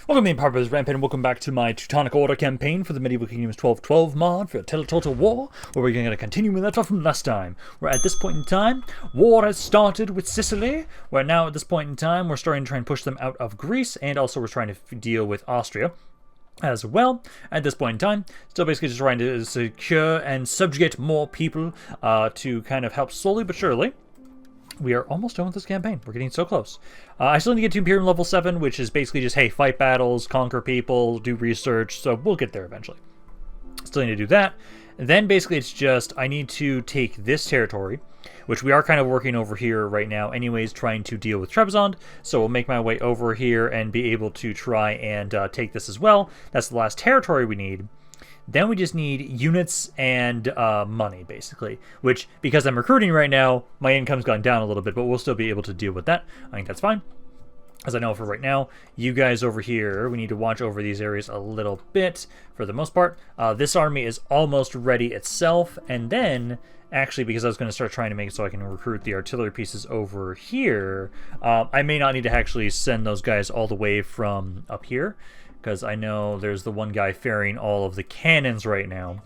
Welcome to the Rampaned, and welcome back to my Teutonic Order campaign for the Medieval Kingdoms 1212 mod for Total War, where we're going to continue with that from last time. Where at this point in time, war has started with Sicily, where now at this point in time, we're starting to try and push them out of Greece, and also we're trying to deal with Austria as well. At this point in time, still basically just trying to secure and subjugate more people to kind of help slowly but surely. We are almost done with this campaign. We're getting so close. I still need to get to Imperium level 7, which is basically just, hey, fight battles, conquer people, do research, so we'll get there eventually. Still need to do that. And then basically it's just, I need to take this territory, which we are kind of working over here right now anyways, trying to deal with Trebizond, so we'll make my way over here and be able to try and take this as well. That's the last territory we need. Then we just need units and money, basically. Which, because I'm recruiting right now, my income's gone down a little bit, but we'll still be able to deal with that. I think that's fine. As I know for right now, you guys over here, we need to watch over these areas a little bit, for the most part. This army is almost ready itself, and then, actually, because I was going to start trying to make it so I can recruit the artillery pieces over here, I may not need to actually send those guys all the way from up here, because I know there's the one guy ferrying all of the cannons right now.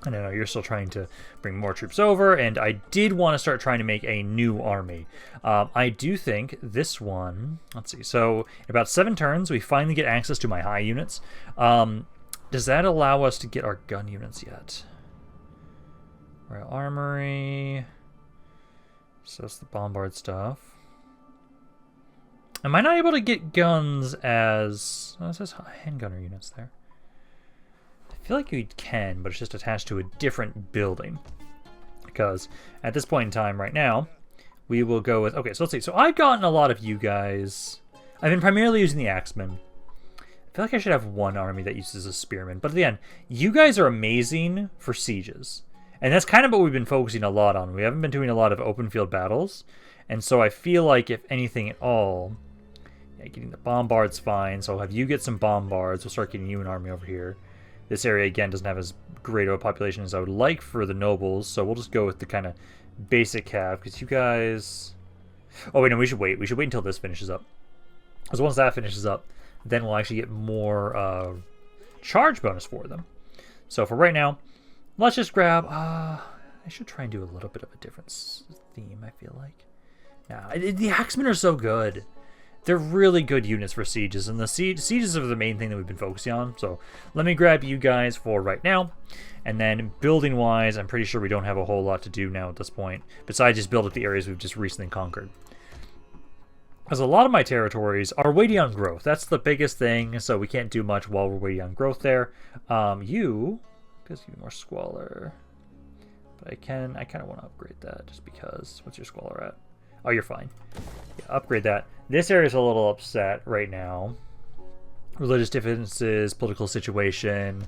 And I know you're still trying to bring more troops over, and I did want to start trying to make a new army. I do think this one, let's see, so in about 7 turns, we finally get access to my high units. Does that allow us to get our gun units yet? Royal Armory, so that's the bombard stuff. Am I not able to get guns as... Oh, it says handgunner units there. I feel like we can, but it's just attached to a different building. Because at this point in time right now, we will go with... Okay, so let's see. So I've gotten a lot of you guys. I've been primarily using the axemen. I feel like I should have one army that uses a spearman. But at the end, you guys are amazing for sieges. And that's kind of what we've been focusing a lot on. We haven't been doing a lot of open field battles. And so I feel like, if anything at all... Getting the bombards fine, so I'll have you get some bombards. We'll start getting you an army over here. This area, again, doesn't have as great of a population as I would like for the nobles, so we'll just go with the kind of basic cav, because you guys... Oh, wait, no, we should wait. We should wait until this finishes up. Because once that finishes up, then we'll actually get more charge bonus for them. So for right now, let's just grab... I should try and do a little bit of a different theme, I feel like. Nah, the axemen are so good. They're really good units for sieges, and the sieges are the main thing that we've been focusing on. So let me grab you guys for right now. And then building-wise, I'm pretty sure we don't have a whole lot to do now at this point, besides just build up the areas we've just recently conquered. Because a lot of my territories are waiting on growth. That's the biggest thing, so we can't do much while we're waiting on growth there. You, gives you more squalor. But I kind of want to upgrade that, just because. What's your squalor at? Oh, you're fine. Yeah, upgrade that. This area is a little upset right now. Religious differences, political situation.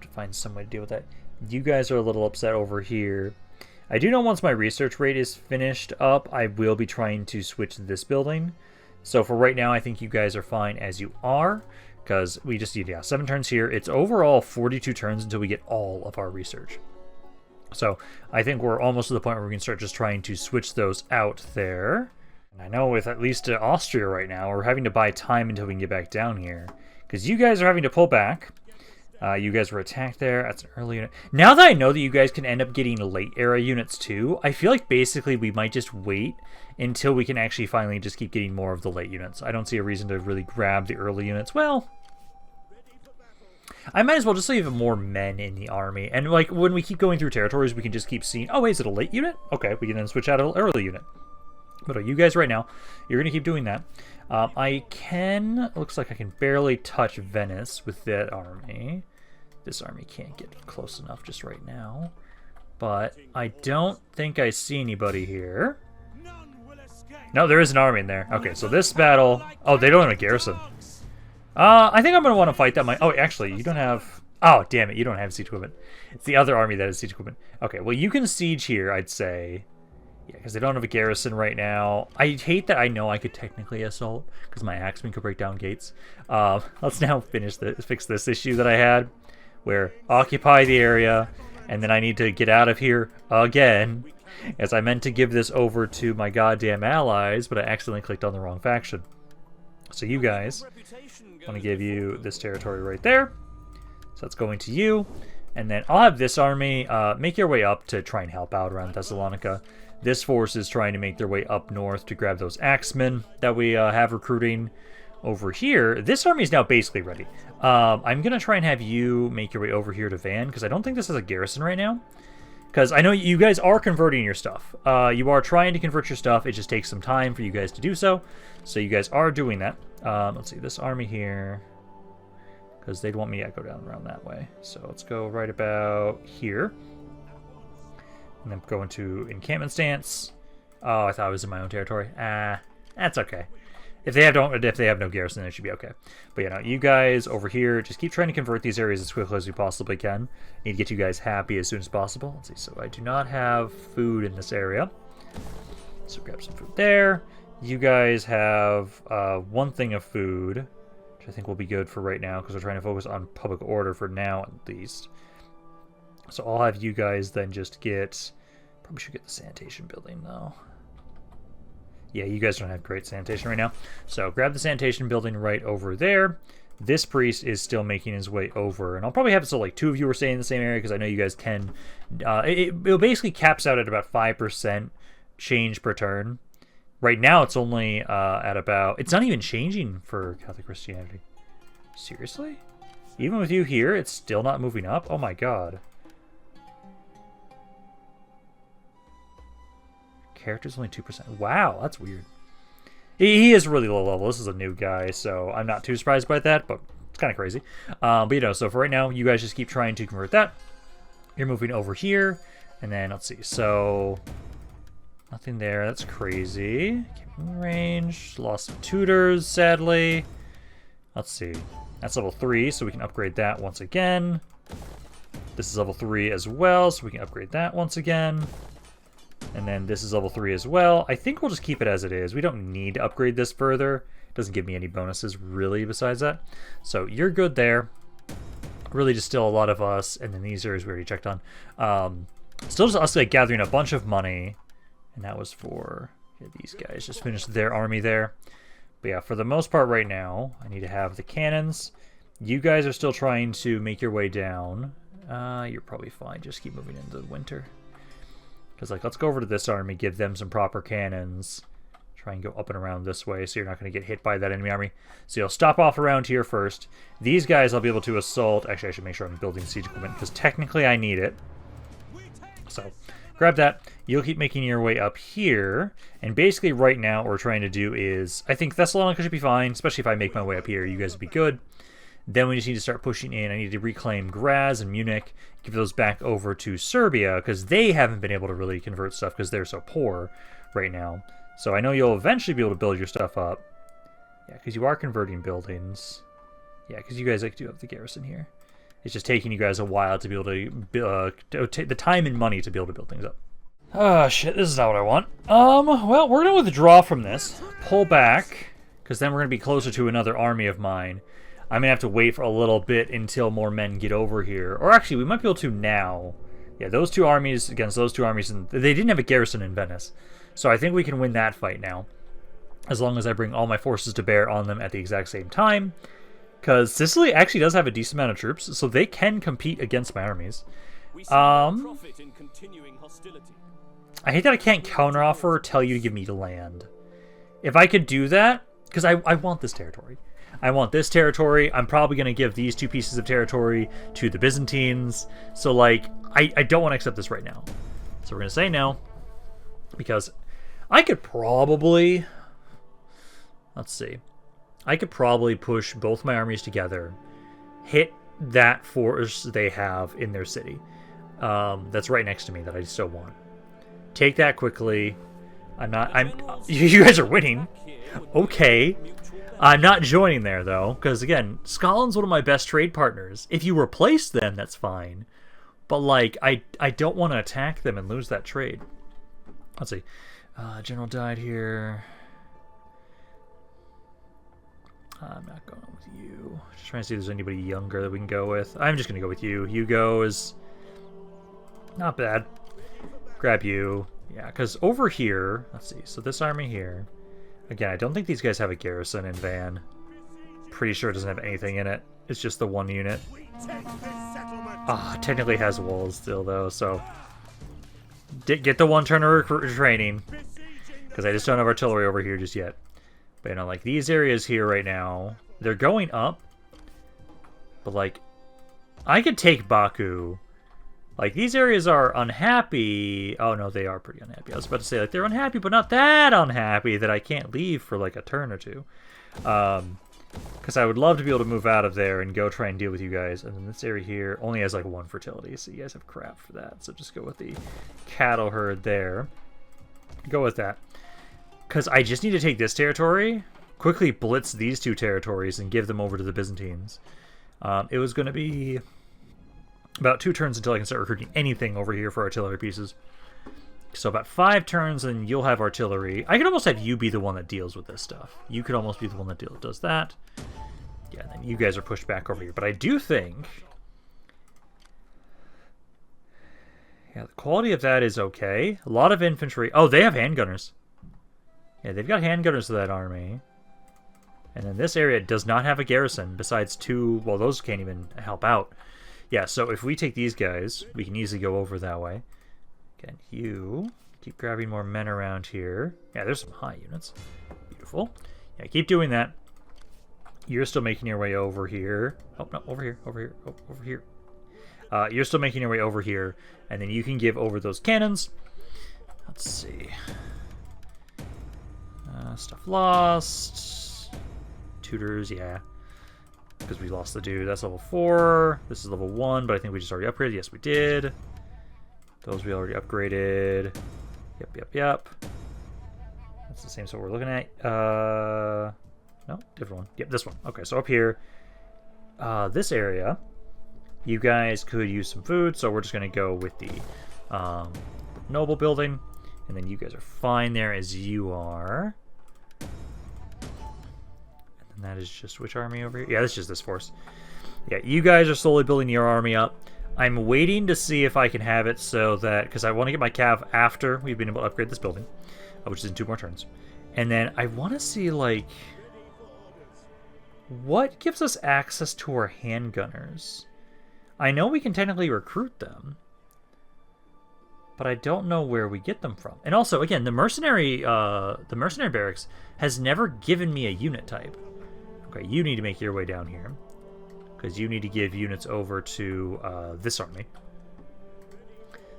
To find some way to deal with that. You guys are a little upset over here. I do know once my research rate is finished up, I will be trying to switch this building. So for right now, I think you guys are fine as you are, because we just need 7 turns here. It's overall 42 turns until we get all of our research. So I think we're almost to the point where we can start just trying to switch those out there. And I know with at least Austria right now, we're having to buy time until we can get back down here. Because you guys are having to pull back. You guys were attacked there. That's an early unit. Now that I know that you guys can end up getting late era units too, I feel like basically we might just wait until we can actually finally just keep getting more of the late units. I don't see a reason to really grab the early units. Well... I might as well just leave more men in the army. And like when we keep going through territories, we can just keep seeing, oh, wait, is it a late unit? Okay, we can then switch out an early unit. But you guys right now, you're going to keep doing that. I can, looks like I can barely touch Venice with that army. This army can't get close enough just right now. But I don't think I see anybody here. No, there is an army in there. Okay, so this battle, oh, they don't have a garrison. I think I'm going to want to fight that. Oh, actually, you don't have... Oh, damn it, you don't have siege equipment. It's the other army that has siege equipment. Okay, well, you can siege here, I'd say. Yeah, because they don't have a garrison right now. I hate that I know I could technically assault, because my axemen could break down gates. Let's now fix this issue that I had, where occupy the area, and then I need to get out of here again, as I meant to give this over to my goddamn allies, but I accidentally clicked on the wrong faction. So you guys, I want to give you this territory right there. So that's going to you. And then I'll have this army make your way up to try and help out around Thessalonica. This force is trying to make their way up north to grab those axemen that we have recruiting. Over here, this army is now basically ready. I'm going to try and have you make your way over here to Van, because I don't think this is a garrison right now. Because I know you guys are converting your stuff. You are trying to convert your stuff. It just takes some time for you guys to do so. So you guys are doing that. Let's see, this army here, because they'd want me to go down around that way. So let's go right about here. And then go into encampment stance. Oh, I thought I was in my own territory. That's okay. If they have no garrison, it should be okay. But yeah, no, you guys over here, just keep trying to convert these areas as quickly as we possibly can. Need to get you guys happy as soon as possible. Let's see, so I do not have food in this area. So grab some food there. You guys have one thing of food, which I think will be good for right now, because we're trying to focus on public order for now at least. So I'll have you guys then just get... Probably should get the sanitation building, though. Yeah, you guys don't have great sanitation right now. So grab the sanitation building right over there. This priest is still making his way over. And I'll probably have it so like 2 of you are staying in the same area, because I know you guys can... it basically caps out at about 5% change per turn. Right now it's only at about... It's not even changing for Catholic Christianity. Seriously? Even with you here, it's still not moving up? Oh my god. Character's only 2%. Wow, that's weird. He is really low level. This is a new guy, so I'm not too surprised by that, but it's kind of crazy. But you know, so for right now, you guys just keep trying to convert that. You're moving over here, and then let's see. So nothing there. That's crazy. Keeping range. Lost some tutors, sadly. Let's see. That's level 3, so we can upgrade that once again. This is level 3 as well, so we can upgrade that once again. And then this is level 3 as well. I think we'll just keep it as it is. We don't need to upgrade this further. It doesn't give me any bonuses, really, besides that. So you're good there. Really just still a lot of us. And then these areas we already checked on. Still just us like gathering a bunch of money. And that was for these guys. Just finished their army there. But yeah, for the most part right now, I need to have the cannons. You guys are still trying to make your way down. You're probably fine. Just keep moving into the winter. Because, like, let's go over to this army, give them some proper cannons. Try and go up and around this way so you're not going to get hit by that enemy army. So you'll stop off around here first. These guys I'll be able to assault. Actually, I should make sure I'm building siege equipment, because technically I need it. So, grab that. You'll keep making your way up here. And basically right now what we're trying to do is... I think Thessalonica should be fine, especially if I make my way up here. You guys would be good. Then we just need to start pushing in. I need to reclaim Graz and Munich, give those back over to Serbia, because they haven't been able to really convert stuff because they're so poor right now. So I know you'll eventually be able to build your stuff up. Yeah, because you are converting buildings. Yeah, because you guys do have the garrison here. It's just taking you guys a while to be able to take the time and money to be able to build things up. Oh, shit, this is not what I want. Well, we're going to withdraw from this. Pull back, because then we're going to be closer to another army of mine. I'm going to have to wait for a little bit until more men get over here. Or actually, we might be able to now. Yeah, those two armies against those two armies. And they didn't have a garrison in Venice. So I think we can win that fight now. As long as I bring all my forces to bear on them at the exact same time. Because Sicily actually does have a decent amount of troops. So they can compete against my armies. I hate that I can't counteroffer or tell you to give me land. If I could do that, because I want this territory. I want this territory. I'm probably going to give these 2 pieces of territory to the Byzantines. So, like, I don't want to accept this right now. So we're going to say no. Because I could probably... Let's see. I could probably push both my armies together. Hit that force they have in their city. That's right next to me that I still want. Take that quickly. You guys are winning. Okay. I'm not joining there, though, because, again, Scotland's one of my best trade partners. If you replace them, that's fine. But, like, I don't want to attack them and lose that trade. Let's see. General died here. I'm not going with you. Just trying to see if there's anybody younger that we can go with. I'm just going to go with you. Hugo is not bad. Grab you. Yeah, because over here, let's see. So this army here, Again, I don't think these guys have a garrison in Van. Pretty sure it doesn't have anything in it. It's just the one unit. Ah, technically has walls still, though, so... Get the one turn of training. Because I just don't have artillery over here just yet. But, you know, like, these areas here right now, they're going up. But, like, I could take Baku. Like, these areas are unhappy. Oh, no, they are pretty unhappy. I was about to say, like, they're unhappy, but not that unhappy that I can't leave for, like, a turn or two. Because I would love to be able to move out of there and go try and deal with you guys. And then this area here only has, like, 1 fertility, so you guys have crap for that. So just go with the cattle herd there. Go with that. Because I just need to take this territory, quickly blitz these 2 territories, and give them over to the Byzantines. It was going to be about 2 turns until I can start recruiting anything over here for artillery pieces. So about 5 turns, and you'll have artillery. I could almost have you be the one that deals with this stuff. You could almost be the one that does that. Yeah, and then you guys are pushed back over here. But I do think... yeah, the quality of that is okay. A lot of infantry. Oh, they have handgunners. Yeah, they've got handgunners to that army. And then this area does not have a garrison, besides 2... well, those can't even help out. Yeah, so if we take these guys, we can easily go over that way. Again, you keep grabbing more men around here. Yeah, there's some high units. Beautiful. Yeah, keep doing that. You're still making your way over here. Oh, no, over here, over here, oh, over here. You're still making your way over here, and then you can give over those cannons. Let's see. Stuff lost. Tutors, yeah. Because we lost the dude. That's level 4. This is level 1, but I think we just already upgraded. Yes, we did. Those we already upgraded. Yep. That's the same stuff we're looking at. No, different one. Yep, this one. Okay, so up here, this area, you guys could use some food, so we're just going to go with the noble building, and then you guys are fine there as you are. And that is just which army over here? Yeah, that's just this force. Yeah, you guys are slowly building your army up. I'm waiting to see if I can have it so that... because I want to get my cav after we've been able to upgrade this building, which is in 2 more turns. And then I want to see, like... what gives us access to our handgunners? I know we can technically recruit them, but I don't know where we get them from. And also, again, the mercenary barracks has never given me a unit type. Okay, you need to make your way down here, because you need to give units over to this army.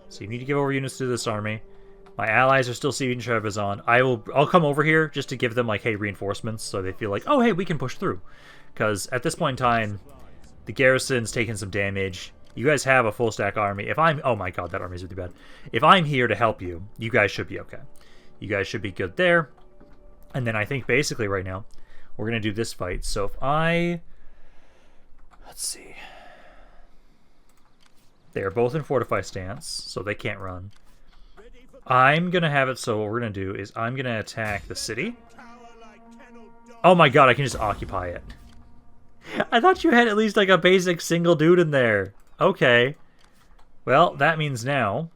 So you need to give over units to this army. My allies are still sieging Trebizond. I'll come over here just to give them, like, hey, reinforcements, so they feel like, oh, hey, we can push through. Because at this point in time, the garrison's taking some damage. You guys have a full stack army. If I'm... oh my god, that army's really bad. If I'm here to help you, you guys should be okay. You guys should be good there. And then I think basically right now, we're going to do this fight. So if I... let's see. They are both in fortified stance, so they can't run. I'm going to have it so what we're going to do is I'm going to attack the city. Oh my god, I can just occupy it. I thought you had at least like a basic single dude in there. Okay. Well, that means now,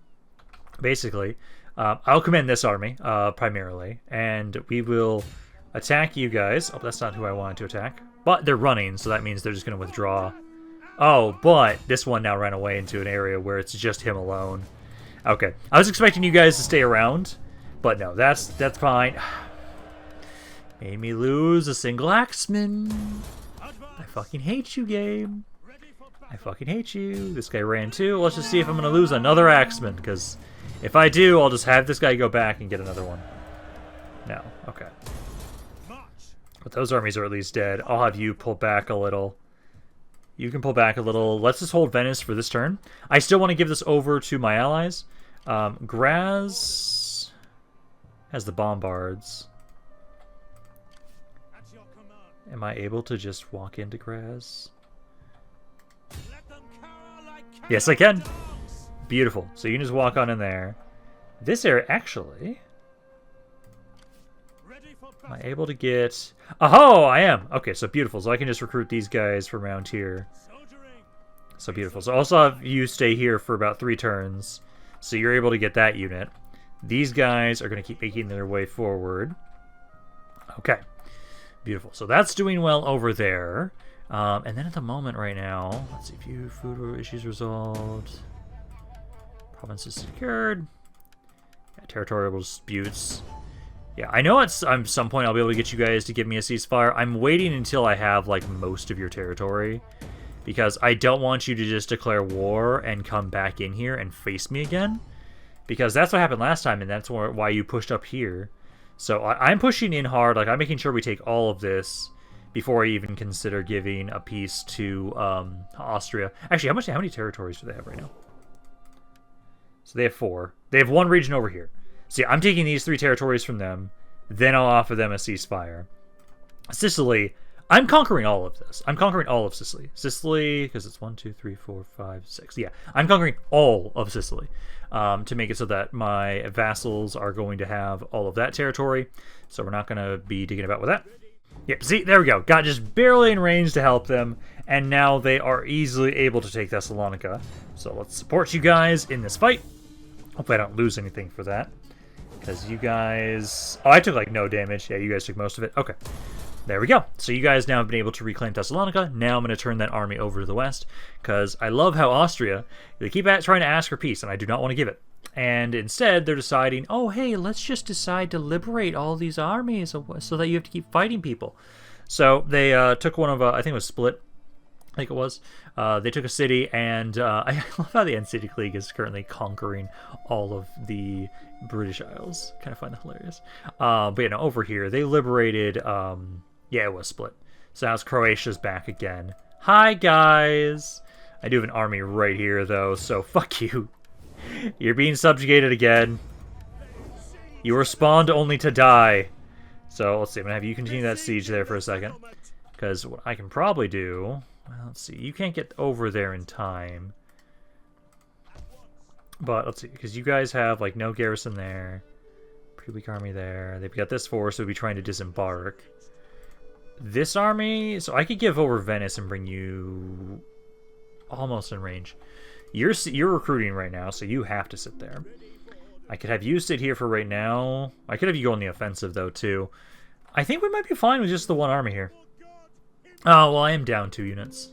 basically, I'll command this army, primarily, and we will attack you guys. Oh, that's not who I wanted to attack. But they're running, so that means they're just going to withdraw. Oh, but this one now ran away into an area where it's just him alone. Okay. I was expecting you guys to stay around, but no, that's fine. Made me lose a single axeman. I fucking hate you, game. I fucking hate you. This guy ran too. Let's just see if I'm going to lose another axeman, because if I do, I'll just have this guy go back and get another one. No. Okay. But those armies are at least dead. I'll have you pull back a little. You can pull back a little. Let's just hold Venice for this turn. I still want to give this over to my allies. Graz has the bombards. Am I able to just walk into Graz? Yes, I can. Beautiful. So you can just walk on in there. This area, actually... am I able to get... oh, I am! Okay, so beautiful. So I can just recruit these guys from around here. So beautiful. So I'll also have you stay here for about 3 turns. So you're able to get that unit. These guys are going to keep making their way forward. Okay, beautiful. So that's doing well over there. And then at the moment right now, let's see, few food issues resolved. Provinces secured. Yeah, territorial disputes. Yeah, I know at some point I'll be able to get you guys to give me a ceasefire. I'm waiting until I have, like, most of your territory. Because I don't want you to just declare war and come back in here and face me again. Because that's what happened last time, and that's why you pushed up here. So I'm pushing in hard. Like, I'm making sure we take all of this before I even consider giving a piece to Austria. Actually, how many territories do they have right now? So they have 4. They have 1 region over here. See, I'm taking these 3 territories from them. Then I'll offer them a ceasefire. Sicily, I'm conquering all of this. I'm conquering all of Sicily. Sicily, because it's 1, 2, 3, 4, 5, 6. Yeah, I'm conquering all of Sicily to make it so that my vassals are going to have all of that territory. So we're not going to be digging about with that. Yep, see, there we go. Got just barely in range to help them, and now they are easily able to take Thessalonica. So let's support you guys in this fight. Hopefully I don't lose anything for that. Because you guys... Oh, I took, like, no damage. Yeah, you guys took most of it. Okay. There we go. So you guys now have been able to reclaim Thessalonica. Now I'm going to turn that army over to the west. Because I love how Austria, they keep trying to ask for peace, and I do not want to give it. And instead, they're deciding, oh, hey, let's just decide to liberate all these armies so that you have to keep fighting people. So they took one of, I think it was Split, I think it was. They took a city, and I love how the Ansitic League is currently conquering all of the British Isles. Kind of find that hilarious. But, you know, over here, they liberated, yeah, it was Split. So now it's Croatia's back again. Hi, guys! I do have an army right here, though, so fuck you. You're being subjugated again. You respond only to die. So, let's see. I'm going to have you continue that siege there for a second. Because what I can probably do... Well, let's see. You can't get over there in time. But, let's see. Because you guys have, like, no garrison there. Pretty weak army there. They've got this force, so we'll be trying to disembark. This army... So, I could give over Venice and bring you... almost in range. You're recruiting right now, so you have to sit there. I could have you sit here for right now. I could have you go on the offensive, though, too. I think we might be fine with just the 1 army here. Oh, well, I am down 2 units.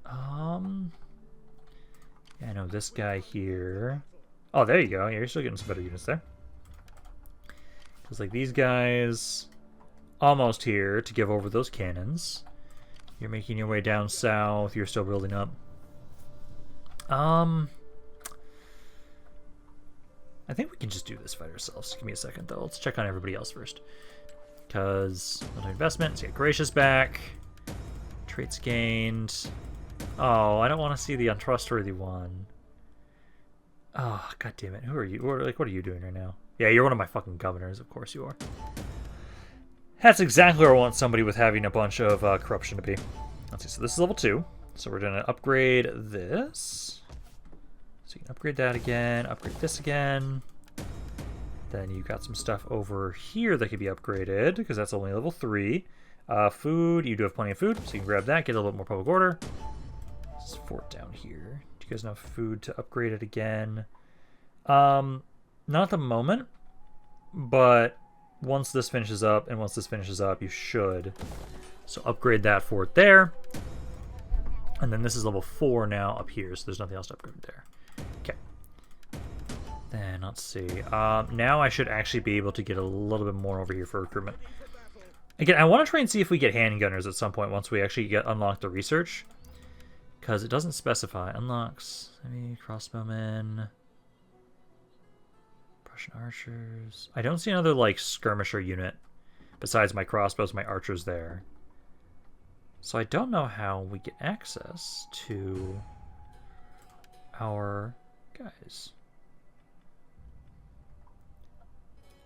Yeah, I know this guy here. Oh, there you go. Yeah, you're still getting some better units there. Because, like, these guys... almost here to give over those cannons. You're making your way down south. You're still building up. I think we can just do this fight ourselves. Give me a second, though. Let's check on everybody else first. Because investments. Yeah, Gracious back. Traits gained. Oh, I don't want to see the untrustworthy one. Oh, god damn it. Who are you? What are you doing right now? Yeah, you're one of my fucking governors. Of course you are. That's exactly where I want somebody with having a bunch of corruption to be. Let's see. So this is level 2. So we're going to upgrade this. So you can upgrade that again, upgrade this again. Then you've got some stuff over here that could be upgraded, because that's only level 3. Food, you do have plenty of food, so you can grab that, get a little bit more public order. This fort down here. Do you guys have food to upgrade it again? Not at the moment, but once this finishes up, and once this finishes up, you should. So upgrade that fort there. And then this is level 4 now up here, so there's nothing else to upgrade there. Okay. Then, let's see. Now I should actually be able to get a little bit more over here for recruitment. Again, I want to try and see if we get handgunners at some point once we actually unlock the research. Because it doesn't specify. Unlocks, maybe crossbowmen, Prussian archers. I don't see another, like, skirmisher unit besides my crossbows, my archers there. So I don't know how we get access to our guys.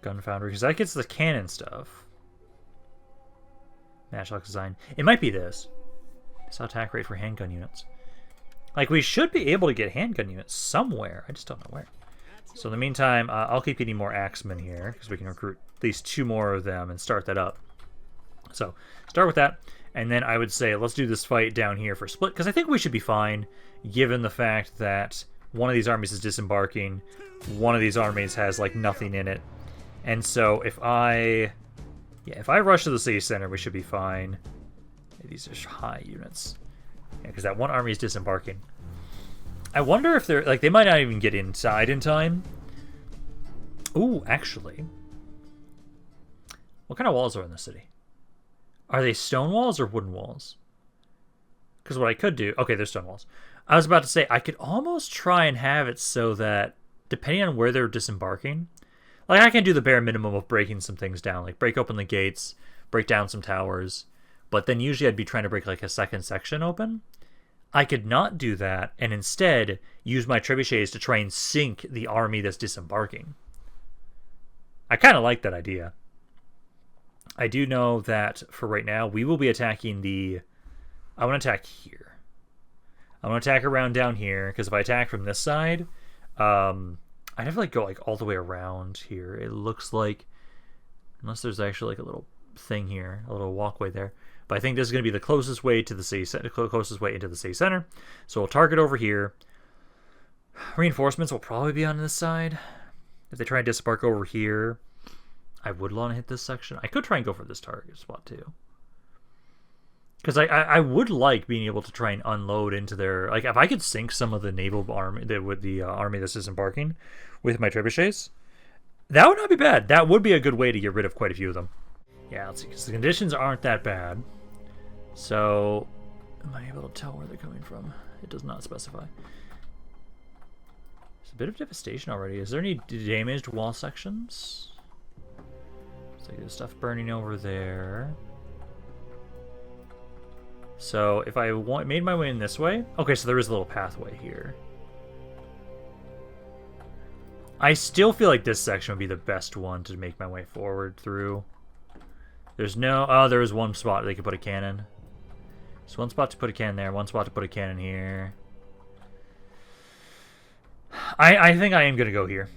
Gun foundry, because that gets the cannon stuff. Matchlock design. It might be this. It's attack rate for handgun units. Like, we should be able to get handgun units somewhere. I just don't know where. So in the meantime, I'll keep getting more axemen here, because we can recruit at least 2 more of them and start that up. So, start with that. And then I would say, let's do this fight down here for Split, because I think we should be fine, given the fact that one of these armies is disembarking, one of these armies has, like, nothing in it. And so if I Yeah, if I rush to the city center, we should be fine. Yeah, these are high units. Yeah, because that one army is disembarking. I wonder if they're... Like, they might not even get inside in time. Ooh, actually. What kind of walls are in the city? Are they stone walls or wooden walls? Because what I could do... Okay, they're stone walls. I was about to say, I could almost try and have it so that, depending on where they're disembarking... Like, I can do the bare minimum of breaking some things down. Like, break open the gates, break down some towers. But then usually I'd be trying to break, like, a second section open. I could not do that, and instead use my trebuchets to try and sink the army that's disembarking. I kind of like that idea. I do know that, for right now, we will be attacking the... I want to attack here. I want to attack around down here, because if I attack from this side... I'd have to like go like all the way around here. It looks like, unless there's actually like a little thing here, a little walkway there. But I think this is going to be the closest way to the city center, closest way into the city center. So we'll target over here. Reinforcements will probably be on this side. If they try and disembark over here, I would want to hit this section. I could try and go for this target spot too. Because I would like being able to try and unload into their... Like, if I could sink some of the naval army, with the army that's disembarking with my trebuchets, that would not be bad. That would be a good way to get rid of quite a few of them. Yeah, let's see, because the conditions aren't that bad. So, am I able to tell where they're coming from? It does not specify. There's a bit of devastation already. Is there any damaged wall sections? Looks like there's stuff burning over there. So if I made my way in this way... Okay, so there is a little pathway here. I still feel like this section would be the best one to make my way forward through. There's no... Oh, there is one spot they could put a cannon. So one spot to put a cannon there, one spot to put a cannon here. I think I am going to go here.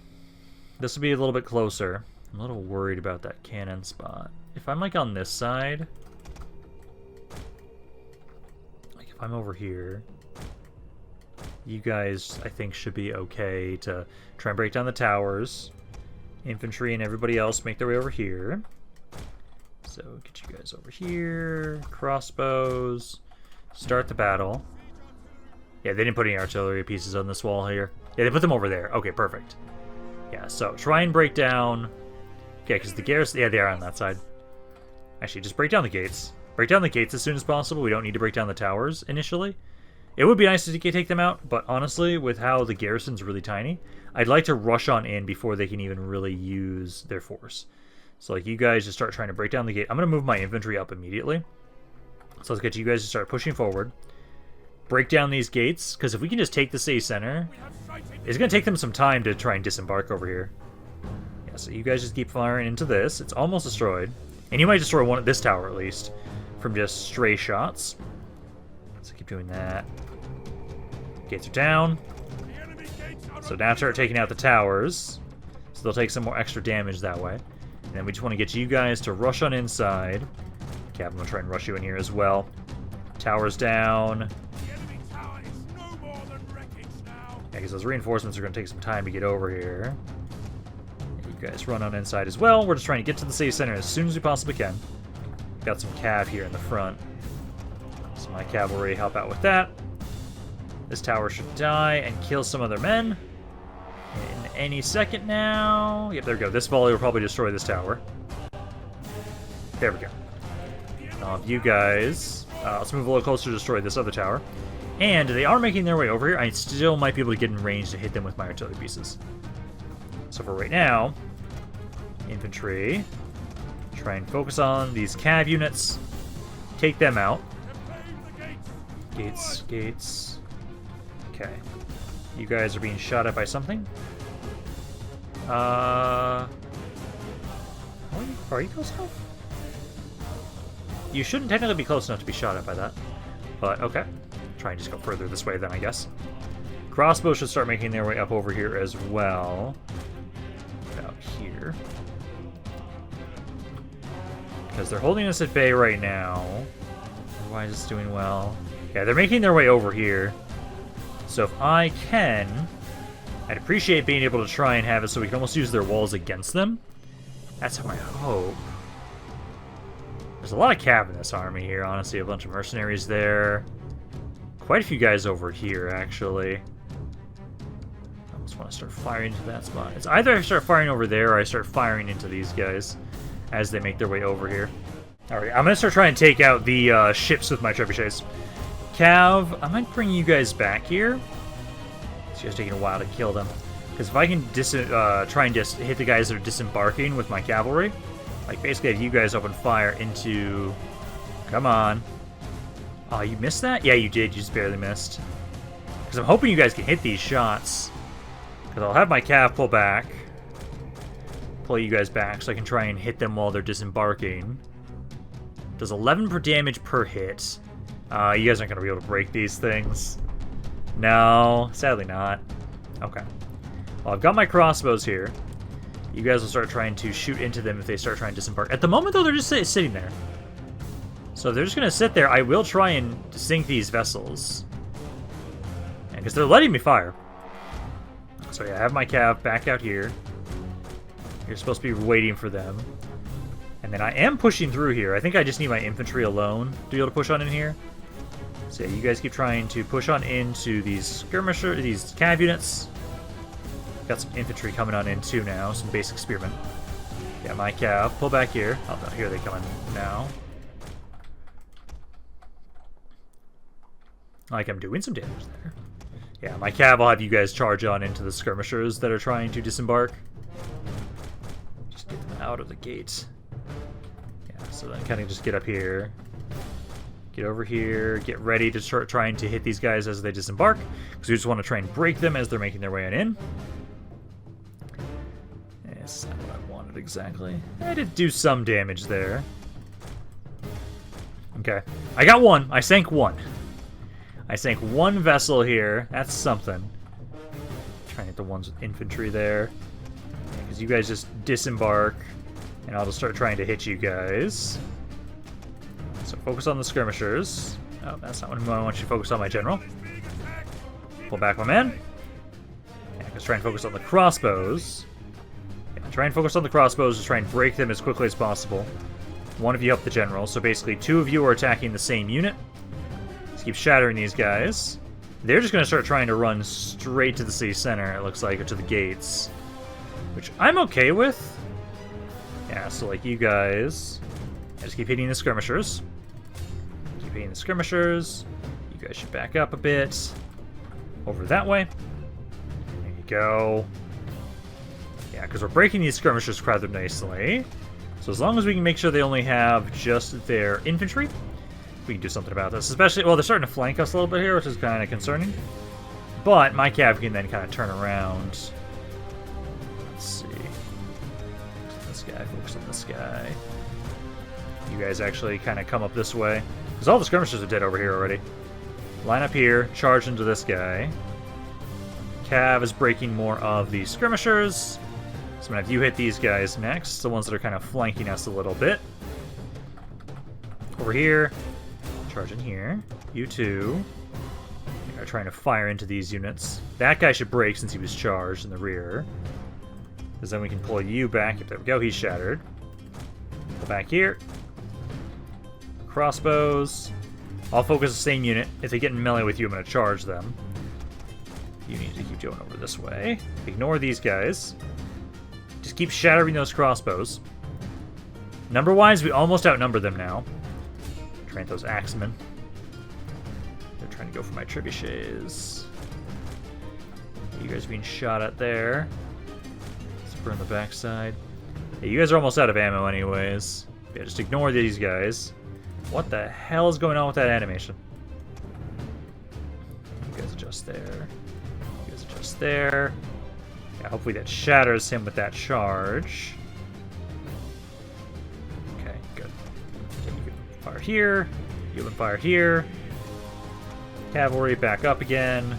This will be a little bit closer. I'm a little worried about that cannon spot. If I'm like on this side... If I'm over here, you guys, I think, should be okay to try and break down the towers. Infantry and everybody else make their way over here. So get you guys over here. Crossbows. Start the battle. Yeah, they didn't put any artillery pieces on this wall here. Yeah, they put them over there. Okay, perfect. Yeah, so try and break down... Okay, because the garrison... Yeah, they are on that side. Actually, just break down the gates. Break down the gates as soon as possible. We don't need to break down the towers initially. It would be nice to take them out, but honestly, with how the garrison's really tiny, I'd like to rush on in before they can even really use their force. So like you guys just start trying to break down the gate. I'm going to move my infantry up immediately. So let's get you guys to start pushing forward. Break down these gates, because if we can just take the city center, it's going to take them some time to try and disembark over here. Yeah, so you guys just keep firing into this. It's almost destroyed. And you might destroy one at this tower at least. From just stray shots. So keep doing that. Gates are down. So now start taking out the towers. So they'll take some more extra damage that way. And then we just want to get you guys to rush on inside. Okay, I'm going to try and rush you in here as well. Towers down. Yeah, because those reinforcements are going to take some time to get over here. You guys run on inside as well. We're just trying to get to the city center as soon as we possibly can. Got some cav here in the front. So my cavalry help out with that. This tower should die and kill some of their men. In any second now. Yep, there we go. This volley will probably destroy this tower. There we go. Now, you guys... let's move a little closer to destroy this other tower. And they are making their way over here. I still might be able to get in range to hit them with my artillery pieces. So for right now, infantry... Try and focus on these cav units. Take them out. Gates, gates. Okay. You guys are being shot at by something. Are you close enough? You shouldn't technically be close enough to be shot at by that. But, okay. Try and just go further this way then, I guess. Crossbows should start making their way up over here as well. About here. Because they're holding us at bay right now. Otherwise, it's doing well. Yeah, they're making their way over here. So if I can, I'd appreciate being able to try and have it so we can almost use their walls against them. That's how I hope. There's a lot of cav in this army here, honestly. A bunch of mercenaries there. Quite a few guys over here, actually. I almost want to start firing into that spot. It's either I start firing over there or I start firing into these guys as they make their way over here. Alright, I'm going to start trying to take out the ships with my trebuchets. Cav, I might bring you guys back here. It's just taking a while to kill them. Because if I can try and just hit the guys that are disembarking with my cavalry, like basically have you guys open fire into... Come on. Oh, you missed that? Yeah, you did. You just barely missed. Because I'm hoping you guys can hit these shots. Because I'll have my cav pull back. Pull you guys back so I can try and hit them while they're disembarking. Does 11 per damage per hit. You guys aren't going to be able to break these things. No, sadly not. Okay. Well, I've got my crossbows here. You guys will start trying to shoot into them if they start trying to disembark. At the moment, though, they're just sitting there. So if they're just going to sit there, I will try and sink these vessels. Because they're letting me fire. So yeah, I have my cav back out here. You're supposed to be waiting for them. And then I am pushing through here. I think I just need my infantry alone to be able to push on in here. So yeah, you guys keep trying to push on into these skirmisher, these cav units. Got some infantry coming on in too now, some basic spearmen. Yeah, my cav, pull back here. Oh, no, here they come in now. Like I'm doing some damage there. Yeah, my cav will have you guys charge on into the skirmishers that are trying to disembark. Just get them out of the gate. Yeah, so then kind of just get up here. Get over here, get ready to start trying to hit these guys as they disembark. Because we just want to try and break them as they're making their way on in. That's not what I wanted exactly. I did do some damage there. Okay. I got one. I sank one. I sank one vessel here. That's something. Trying to hit the ones with infantry there. Because you guys just disembark. And I'll just start trying to hit you guys. So focus on the skirmishers. Oh, that's not what I want you to focus on, my general. Pull back my men. Yeah, let's try and focus on the crossbows. Yeah, try and focus on the crossbows. Just try and break them as quickly as possible. One of you help the general. So basically, two of you are attacking the same unit. Just keep shattering these guys. They're just going to start trying to run straight to the city center, it looks like, or to the gates. Which I'm okay with. Yeah, so like you guys... I just keep hitting the skirmishers. Keep hitting the skirmishers. You guys should back up a bit. Over that way. There you go. Yeah, because we're breaking these skirmishers rather nicely. So as long as we can make sure they only have just their infantry, we can do something about this. Especially, well, they're starting to flank us a little bit here, which is kind of concerning. But my cav can then kind of turn around. Let's see. This guy, focus on this guy. You guys actually kind of come up this way. Because all the skirmishers are dead over here already. Line up here, charge into this guy. Cav is breaking more of the skirmishers. So I'm going to have you hit these guys next, the ones that are kind of flanking us a little bit. Over here, charge in here. You two are trying to fire into these units. That guy should break since he was charged in the rear. Because then we can pull you back. There we go, he's shattered. Pull back here. Crossbows. I'll focus the same unit. If they get in melee with you, I'm going to charge them. You need to keep going over this way. Ignore these guys. Just keep shattering those crossbows. Number-wise, we almost outnumber them now. Trying those axemen. They're trying to go for my trebuchets. You guys are being shot at there. Let's burn the backside. Yeah, you guys are almost out of ammo anyways. Yeah, just ignore these guys. What the hell is going on with that animation? You guys adjust there. You guys adjust there. Yeah, hopefully that shatters him with that charge. Okay, good. Okay, you can fire here. You can fire here. Cavalry back up again.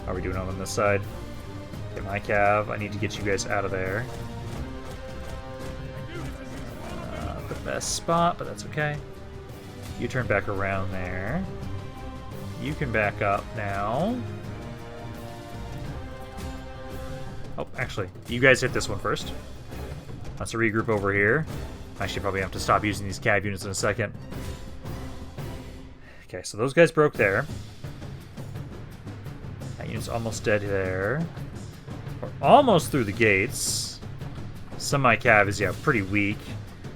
How are we doing on this side? Okay, my cav. I need to get you guys out of there. The best spot, but that's okay. You turn back around there. You can back up now. Oh, actually, you guys hit this one first. Let's regroup over here. Actually, probably have to stop using these cav units in a second. Okay, so those guys broke there. That unit's almost dead there. We're almost through the gates. Some of my cav is, yeah, pretty weak.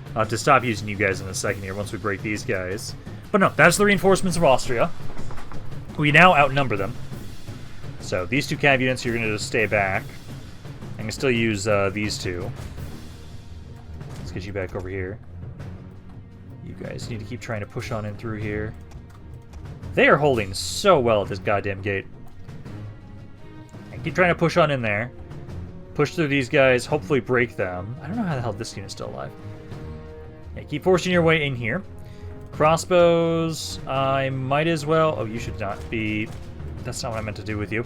I'll have to stop using you guys in a second here once we break these guys. But no, that's the reinforcements of Austria. We now outnumber them. So these two cav units, you're going to just stay back. I can still use these two. Let's get you back over here. You guys need to keep trying to push on in through here. They are holding so well at this goddamn gate. And keep trying to push on in there. Push through these guys, hopefully break them. I don't know how the hell this unit's still alive. Yeah, keep forcing your way in here. Crossbows, I might as well... Oh, you should not be... That's not what I meant to do with you.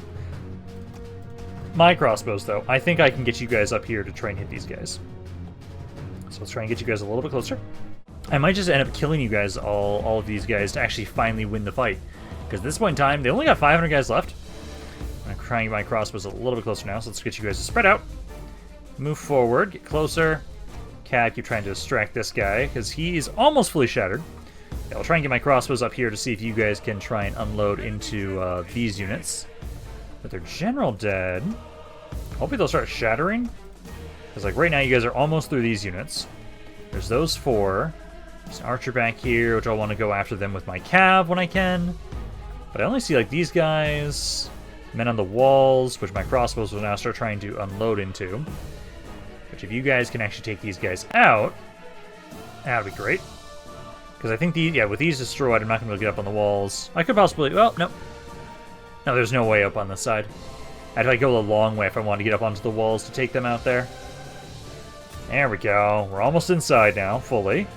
My crossbows, though. I think I can get you guys up here to try and hit these guys. So let's try and get you guys a little bit closer. I might just end up killing you guys, all of these guys, to actually finally win the fight. Because at this point in time, they only got 500 guys left. I'm trying my crossbows a little bit closer now, so let's get you guys to spread out. Move forward, get closer. Cav, keep trying to distract this guy, because he is almost fully shattered. Yeah, I'll try and get my crossbows up here to see if you guys can try and unload into these units. But their general dead. Hopefully they'll start shattering. Because like right now you guys are almost through these units. There's those 4. There's an archer back here, which I want to go after them with my cav when I can. But I only see like these guys. Men on the walls, which my crossbows will now start trying to unload into. Which if you guys can actually take these guys out, that would be great. Because I think, with these destroyed, I'm not going to be able to get up on the walls. I could possibly... Well, no. No, there's no way up on this side. I'd have to go a long way if I wanted to get up onto the walls to take them out there. There we go. We're almost inside now, fully.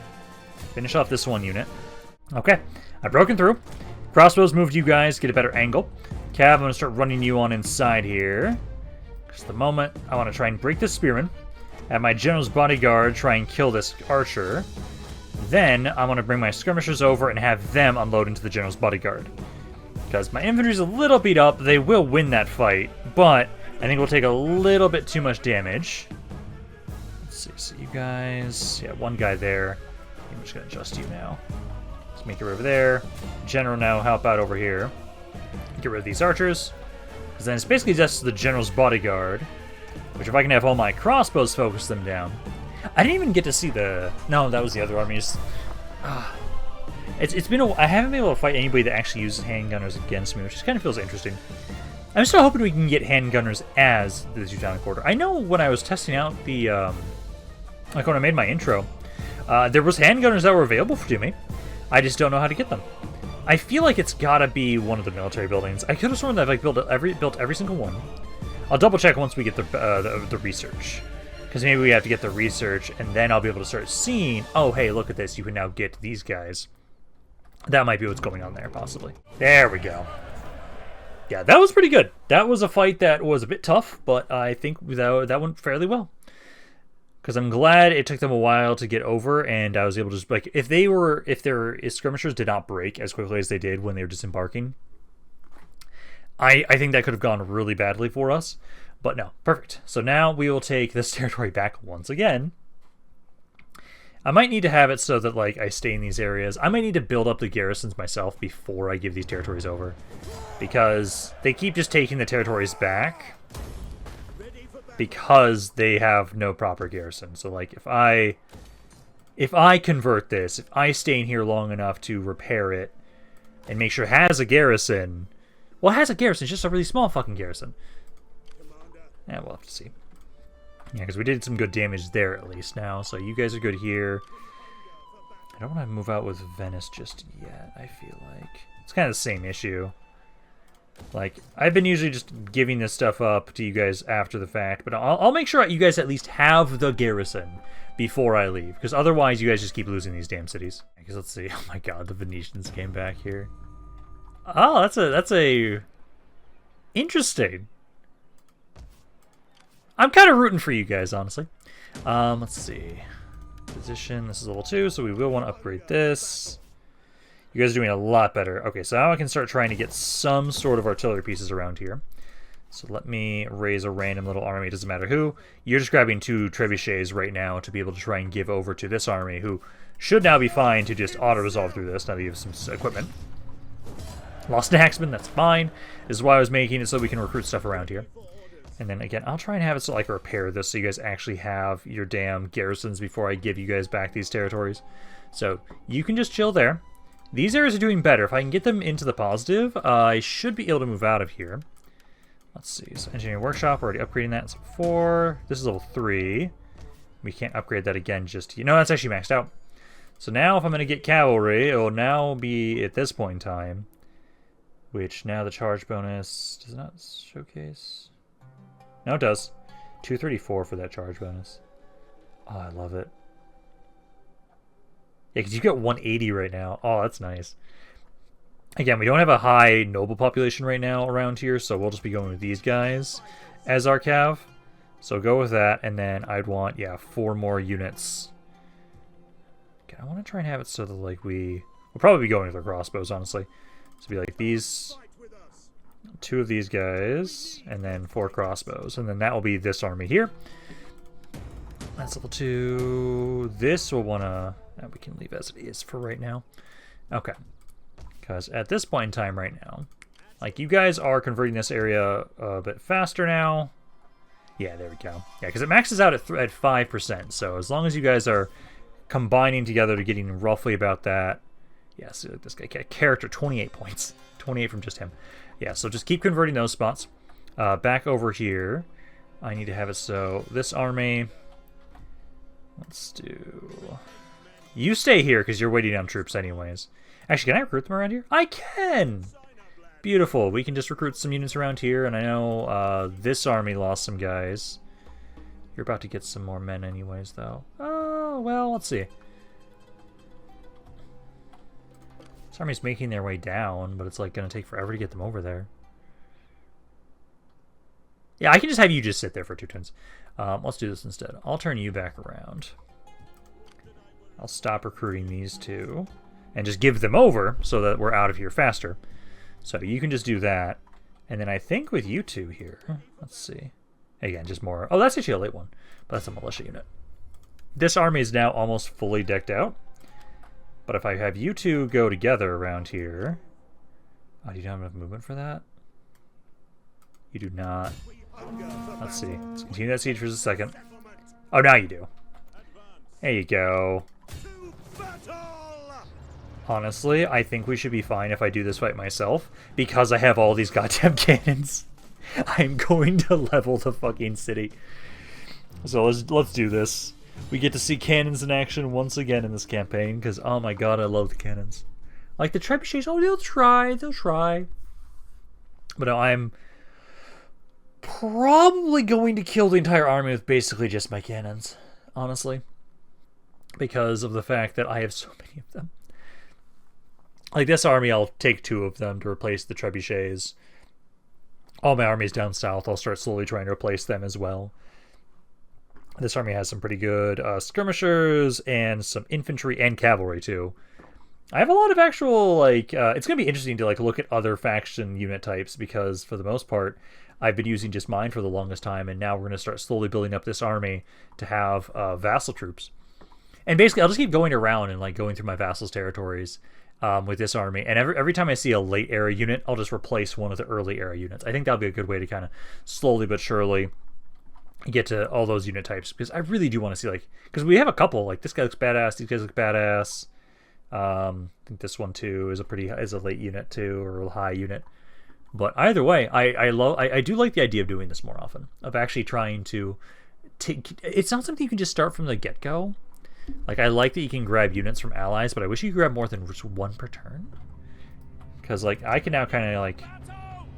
Finish off this one unit. Okay. I've broken through. Crossbows moved you guys, get a better angle. Cav, I'm going to start running you on inside here. Because at the moment, I want to try and break this spearman. Have my general's bodyguard try and kill this archer. Then, I want to bring my skirmishers over and have them unload into the general's bodyguard. Because my infantry's a little beat up. They will win that fight, but I think we'll take a little bit too much damage. Let's see, so you guys... Yeah, one guy there. I'm just going to adjust you now. Let's make it over there. General now help out over here. Get rid of these archers. Because then it's basically just the general's bodyguard. Which if I can have all my crossbows focus them down... I didn't even get to see the... No, that was the other armies. It's been I haven't been able to fight anybody that actually uses handgunners against me, which just kind of feels interesting. I'm still hoping we can get handgunners as the Teutonic Order. I know when I was testing out the... like when I made my intro, there was handgunners that were available to me. I just don't know how to get them. I feel like it's gotta be one of the military buildings. I could have sworn that I've like, built every single one. I'll double check once we get the research. Because maybe we have to get the research, and then I'll be able to start seeing, oh, hey, look at this, you can now get these guys. That might be what's going on there, possibly. There we go. Yeah, that was pretty good. That was a fight that was a bit tough, but I think that went fairly well. Because I'm glad it took them a while to get over, and I was able to just, like, if their skirmishers did not break as quickly as they did when they were disembarking, I think that could have gone really badly for us. But no, perfect. So now we will take this territory back once again. I might need to have it so that like I stay in these areas. I might need to build up the garrisons myself before I give these territories over. Because they keep just taking the territories back because they have no proper garrison. So like if I convert this, if I stay in here long enough to repair it and make sure it has a garrison. Well, it has a garrison, it's just a really small fucking garrison. Yeah, we'll have to see. Yeah, because we did some good damage there at least now, so you guys are good here. I don't want to move out with Venice just yet, I feel like. It's kind of the same issue. Like, I've been usually just giving this stuff up to you guys after the fact, but I'll make sure you guys at least have the garrison before I leave, because otherwise you guys just keep losing these damn cities. Because let's see, oh my god, the Venetians came back here. Oh, that's a... Interesting. I'm kind of rooting for you guys, honestly. Let's see. Position, this is level 2, so we will want to upgrade this. You guys are doing a lot better. Okay, so now I can start trying to get some sort of artillery pieces around here. So let me raise a random little army. It doesn't matter who. You're just grabbing 2 trebuchets right now to be able to try and give over to this army, who should now be fine to just auto-resolve through this now that you have some equipment. Lost an axeman, that's fine. This is why I was making it so we can recruit stuff around here. And then again, I'll try and have it so I can repair this so you guys actually have your damn garrisons before I give you guys back these territories. So you can just chill there. These areas are doing better. If I can get them into the positive, I should be able to move out of here. Let's see. So engineering workshop, already upgrading that. So 4. This is level 3. We can't upgrade that again just yet. No, that's actually maxed out. So now if I'm going to get cavalry, it will now be at this point in time. Which now the charge bonus does not showcase. No, it does. 234 for that charge bonus. Oh, I love it. Yeah, because you get 180 right now. Oh, that's nice. Again, we don't have a high noble population right now around here, so we'll just be going with these guys as our cav. So go with that, and then I'd want, yeah, 4 more units. Okay, I want to try and have it so that, like, we'll probably be going with our crossbows, honestly. So it'd be like these, 2 of these guys, and then 4 crossbows. And then that will be this army here. That's level 2. This will want to... we can leave as it is for right now. Okay. Because at this point in time right now, like, you guys are converting this area a bit faster now. Yeah, there we go. Yeah, because it maxes out at 5%. So as long as you guys are combining together to getting roughly about that. Yeah, so this guy, character, 28 points. 28 from just him. Yeah, so just keep converting those spots. Back over here, I need to have it so this army... Let's do... You stay here because you're waiting on troops anyways. Actually, can I recruit them around here? I can! Beautiful. We can just recruit some units around here, and I know this army lost some guys. You're about to get some more men anyways, though. Oh, well, let's see. This army's making their way down, but it's like going to take forever to get them over there. Yeah, I can just have you just sit there for 2 turns. Let's do this instead. I'll turn you back around. I'll stop recruiting these 2 and just give them over so that we're out of here faster. So you can just do that. And then I think with you 2 here, let's see. Again, just more. Oh, that's actually a late one, but that's a militia unit. This army is now almost fully decked out. But if I have you 2 go together around here... Oh, do you not have enough movement for that? You do not. Let's see. Let's continue that siege for just a second. Oh, now you do. There you go. Honestly, I think we should be fine if I do this fight myself, because I have all these goddamn cannons. I'm going to level the fucking city. So let's do this. We get to see cannons in action once again in this campaign, because oh my god, I love the cannons. Like the trebuchets, oh, they'll try. But no, I'm probably going to kill the entire army with basically just my cannons, honestly. Because of the fact that I have so many of them. Like this army, I'll take 2 of them to replace the trebuchets. All my armies down south, I'll start slowly trying to replace them as well. This army has some pretty good skirmishers and some infantry and cavalry too. I have a lot of actual, like, it's going to be interesting to like look at other faction unit types because for the most part, I've been using just mine for the longest time, and now we're going to start slowly building up this army to have vassal troops. And basically, I'll just keep going around and like going through my vassals' territories with this army. And every time I see a late era unit, I'll just replace one of the early era units. I think that'll be a good way to kind of slowly but surely get to all those unit types, because I really do want to see, like, because we have a couple, like this guy looks badass, these guys look badass. I think this one too is a late unit too, or a high unit. But either way, I do like the idea of doing this more often, of actually trying to take. It's not something you can just start from the get-go. Like, I like that you can grab units from allies, but I wish you could grab more than just 1 per turn. Because, like, I can now kind of, like,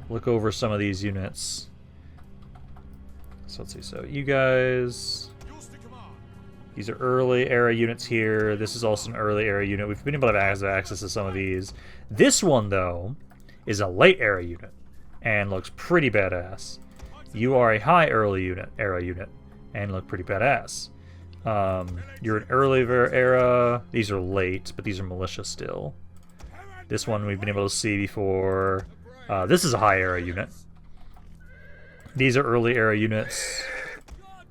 look over some of these units. So, let's see. So, you guys... These are early era units here. This is also an early era unit. We've been able to have access to some of these. This one, though, is a late era unit and looks pretty badass. You are a high era unit and look pretty badass. You're an early era. These are late, but these are militia still. This one we've been able to see before. This is a high era unit. These are early era units.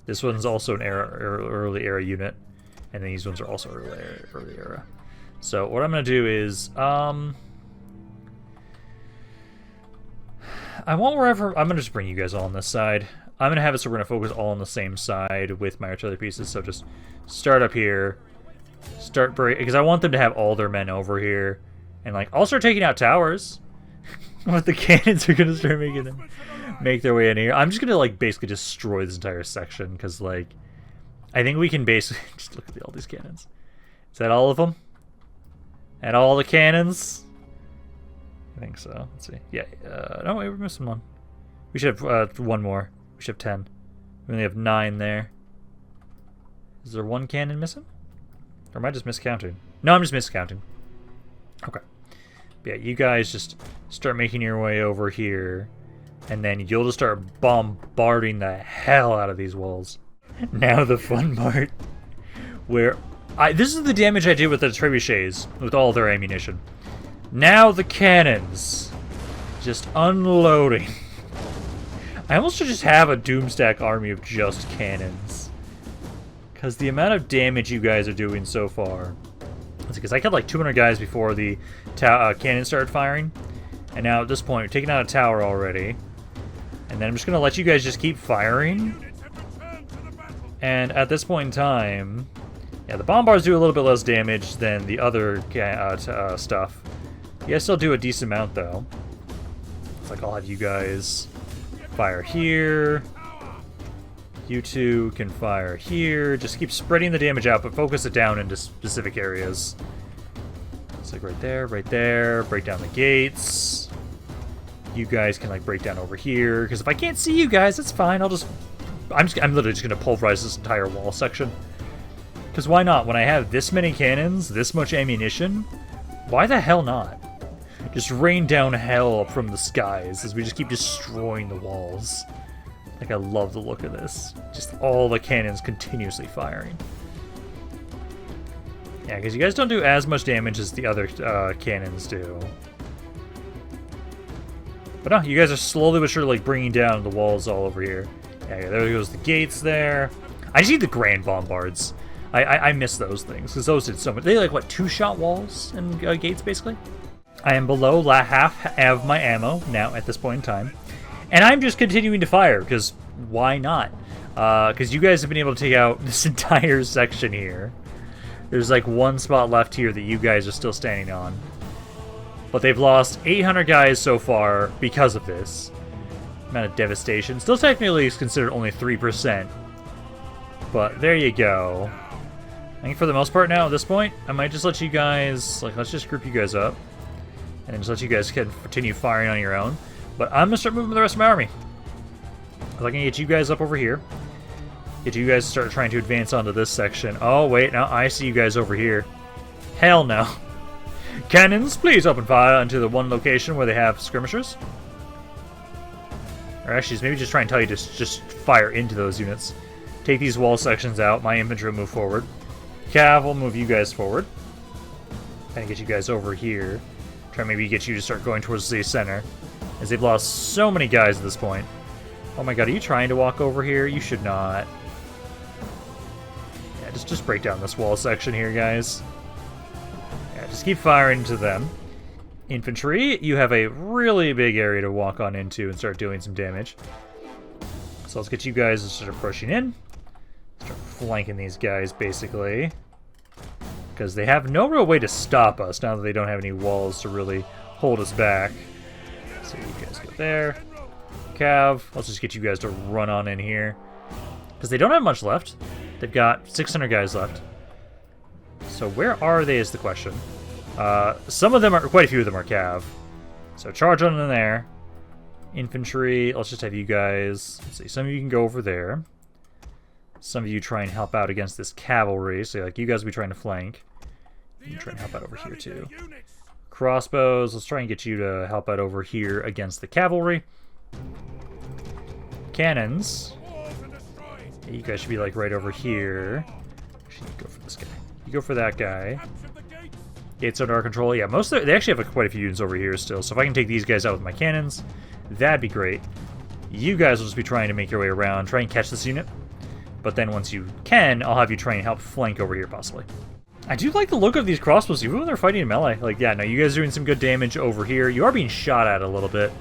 This one's also an early era unit, and then these ones are also early era. So what I'm gonna do is I'm gonna just bring you guys all on this side. I'm gonna have it so we're gonna focus all on the same side with my artillery pieces. So just start up here, start break, because I want them to have all their men over here, and like I'll start taking out towers. But the cannons are gonna start make their way in here. I'm just gonna like basically destroy this entire section because like I think we can basically just look at all these cannons. Is that all of them? And all the cannons? I think so. Let's see. Yeah. No, wait, we're missing one. We should have one more. We should have 10. We only have 9 there. Is there one cannon missing? Or am I just miscounting? No, I'm just miscounting. Okay. Yeah, you guys just start making your way over here, and then you'll just start bombarding the hell out of these walls. Now the fun part, where this is the damage I did with the trebuchets, with all their ammunition. Now the cannons, just unloading. I almost should just have a Doomstack army of just cannons, because the amount of damage you guys are doing so far. Because I killed like 200 guys before the cannon started firing, and now at this point we're taking out a tower already, and then I'm just gonna let you guys just keep firing. And at this point in time, yeah, the bombards do a little bit less damage than the other stuff. You guys still do a decent amount though. It's like I'll have you guys fire here. You two can fire here. Just keep spreading the damage out, but focus it down into specific areas. It's like right there, right there. Break down the gates. You guys can like break down over here. Because if I can't see you guys, that's fine. I'm literally just gonna pulverize this entire wall section. Because why not? When I have this many cannons, this much ammunition, why the hell not? Just rain down hell from the skies as we just keep destroying the walls. Like, I love the look of this. Just all the cannons continuously firing. Yeah, because you guys don't do as much damage as the other cannons do. But no, you guys are slowly but surely like bringing down the walls all over here. Yeah, there goes the gates there. I just need the grand bombards. I miss those things, because those did so much. They like, what, 2-shot walls and gates, basically? I am below half of my ammo now at this point in time. And I'm just continuing to fire, because why not? Because you guys have been able to take out this entire section here. There's like one spot left here that you guys are still standing on. But they've lost 800 guys so far because of this amount of devastation. Still technically is considered only 3%. But there you go. I think for the most part now, at this point, I might just let you guys, like, let's just group you guys up. And just let you guys continue firing on your own. But I'm going to start moving the rest of my army. I'm going to get you guys up over here. Get you guys to start trying to advance onto this section. Oh, wait, now I see you guys over here. Hell no. Cannons, please open fire onto the one location where they have skirmishers. Or actually, maybe just try and tell you to just fire into those units. Take these wall sections out. My infantry will move forward. Cav will move you guys forward. And get you guys over here. Try maybe get you to start going towards the center, as they've lost so many guys at this point. Oh my god, are you trying to walk over here? You should not. Yeah, just break down this wall section here, guys. Yeah, just keep firing into them. Infantry, you have a really big area to walk on into and start doing some damage. So let's get you guys to start pushing in. Start flanking these guys, basically. Because they have no real way to stop us now that they don't have any walls to really hold us back. So you guys go there. Cav, let's just get you guys to run on in here. Because they don't have much left. They've got 600 guys left. So where are they is the question. Some of them are, quite a few of them are Cav. So charge on in there. Infantry, let's just have you guys, let's see, some of you can go over there. Some of you try and help out against this cavalry. So like you guys will be trying to flank. You can try and help out over here too. Crossbows, let's try and get you to help out over here against the cavalry. Cannons. Yeah, you guys should be like right over here. Actually, you go for this guy. You go for that guy. Gates under our control. Yeah, they actually have quite a few units over here still. So if I can take these guys out with my cannons, that'd be great. You guys will just be trying to make your way around, try and catch this unit. But then once you can, I'll have you try and help flank over here, possibly. I do like the look of these crossbows, even when they're fighting in melee. Like, yeah, no, you guys are doing some good damage over here. You are being shot at a little bit.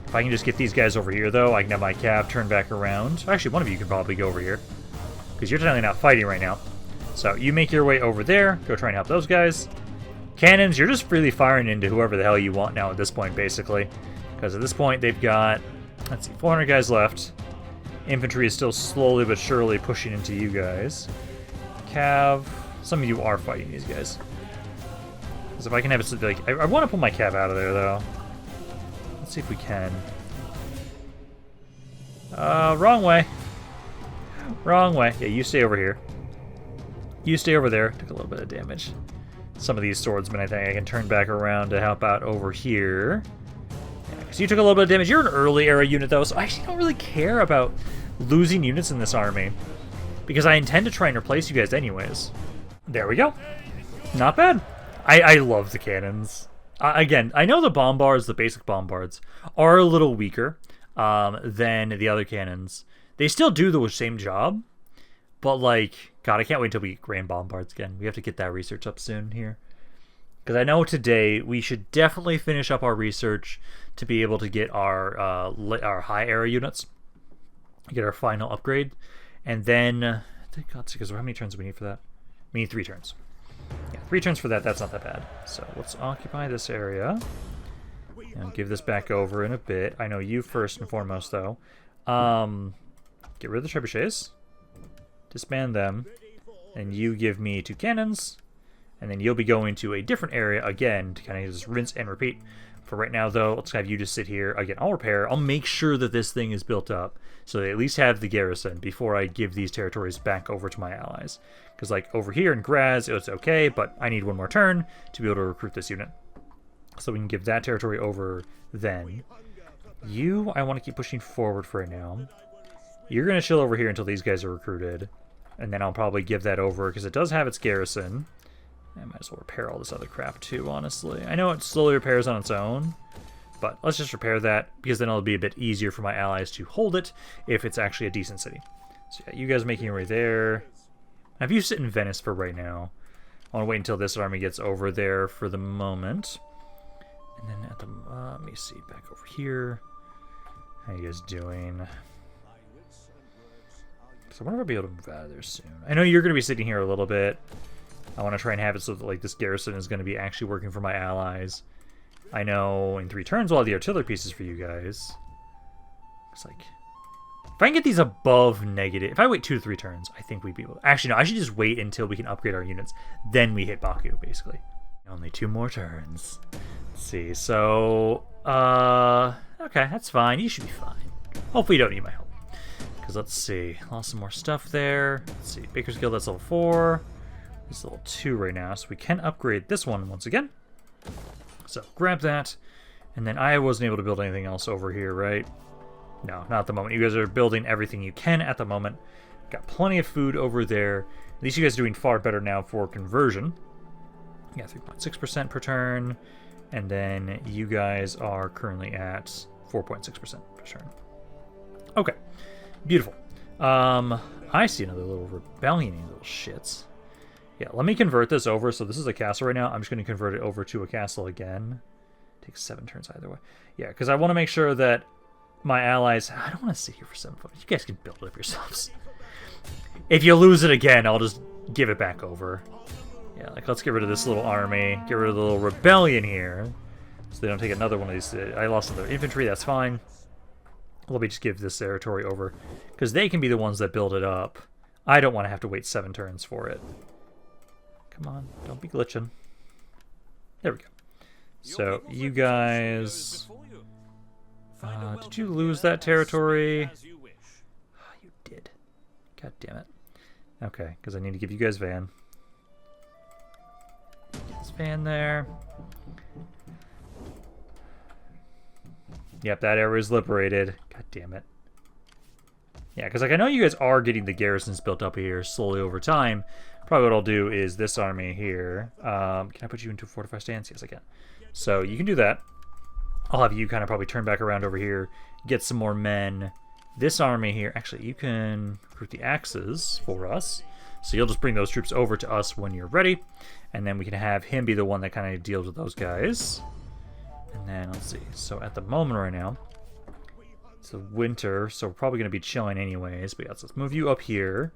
If I can just get these guys over here, though, I can have my cav turn back around. Actually, one of you can probably go over here, because you're technically not fighting right now. So you make your way over there, go try and help those guys. Cannons, you're just freely firing into whoever the hell you want now at this point, basically. Because at this point, they've got, let's see, 400 guys left. Infantry is still slowly but surely pushing into you guys. Cav, some of you are fighting these guys. Because if I can have it, like, I want to pull my cav out of there, though. Let's see if we can. Wrong way. Wrong way. Yeah, you stay over here. You stay over there. Took a little bit of damage. Some of these swordsmen, I think I can turn back around to help out over here. Yeah, because you took a little bit of damage. You're an early era unit, though, so I actually don't really care about losing units in this army. Because I intend to try and replace you guys anyways. There we go. Not bad. I love the cannons. Again, I know the bombards, the basic bombards, are a little weaker than the other cannons. They still do the same job, but, like, God, I can't wait until we get grand bombards again. We have to get that research up soon here. Because I know today we should definitely finish up our research to be able to get our high era units, get our final upgrade, and then, because how many turns do we need for that? We need 3 turns. Yeah, 3 turns for that, that's not that bad. So let's occupy this area. And give this back over in a bit. I know you first and foremost, though. Get rid of the trebuchets. Disband them. And you give me 2 cannons. And then you'll be going to a different area again to kind of just rinse and repeat. For right now, though, let's have you just sit here. Again, I'll repair. I'll make sure that this thing is built up so they at least have the garrison before I give these territories back over to my allies. Because, like, over here in Graz, it's okay, but I need one more turn to be able to recruit this unit. So we can give that territory over then. You, I want to keep pushing forward for right now. You're going to chill over here until these guys are recruited. And then I'll probably give that over because it does have its garrison. I might as well repair all this other crap too, honestly. I know it slowly repairs on its own, but let's just repair that because then it'll be a bit easier for my allies to hold it if it's actually a decent city. So yeah, you guys are making your way there. Now, if you sit in Venice for right now, I want to wait until this army gets over there for the moment. And then at the, let me see, back over here. How you guys doing? So I wonder if I'll be able to move out of there soon. I know you're going to be sitting here a little bit. I want to try and have it so that, like, this garrison is going to be actually working for my allies. I know in 3 turns we'll have the artillery pieces for you guys. It's like, if I can get these above negative, if I wait 2 to 3 turns, I think we'd be able to. Actually, no, I should just wait until we can upgrade our units. Then we hit Baku, basically. Only 2 more turns. Let's see, so, okay, that's fine. You should be fine. Hopefully you don't need my help. Because let's see, lost some more stuff there. Let's see, Baker's Guild, that's level 4. This is level 2 right now, so we can upgrade this one once again. So grab that, and then I wasn't able to build anything else over here, right? No, not at the moment. You guys are building everything you can at the moment. Got plenty of food over there. At least you guys are doing far better now for conversion. Yeah, 3.6% per turn, and then you guys are currently at 4.6% per turn. Okay, beautiful. I see another little rebellion, you little shits. Yeah, let me convert this over. So this is a castle right now. I'm just going to convert it over to a castle again. Takes 7 turns either way. Yeah, because I want to make sure that my allies... I don't want to sit here for 7 foot. You guys can build it up yourselves. If you lose it again, I'll just give it back over. Yeah, like, let's get rid of this little army. Get rid of the little rebellion here. So they don't take another one of these. I lost some of their infantry. That's fine. Let me just give this territory over. Because they can be the ones that build it up. I don't want to have to wait 7 turns for it. Come on, don't be glitching. There we go. So, you guys... did you lose that territory? Oh, you did. God damn it. Okay, because I need to give you guys Van. Get this Van there. Yep, that area is liberated. God damn it. Yeah, because, like, I know you guys are getting the garrisons built up here slowly over time. Probably what I'll do is this army here. Can I put you into a fortified stance? Yes, I can. So you can do that. I'll have you kind of probably turn back around over here. get some more men. This army here, actually, you can recruit the axes for us. So you'll just bring those troops over to us when you're ready. And then we can have him be the one that kind of deals with those guys. And then, let's see. So at the moment right now, it's winter, so we're probably going to be chilling anyways. But yeah, so let's move you up here.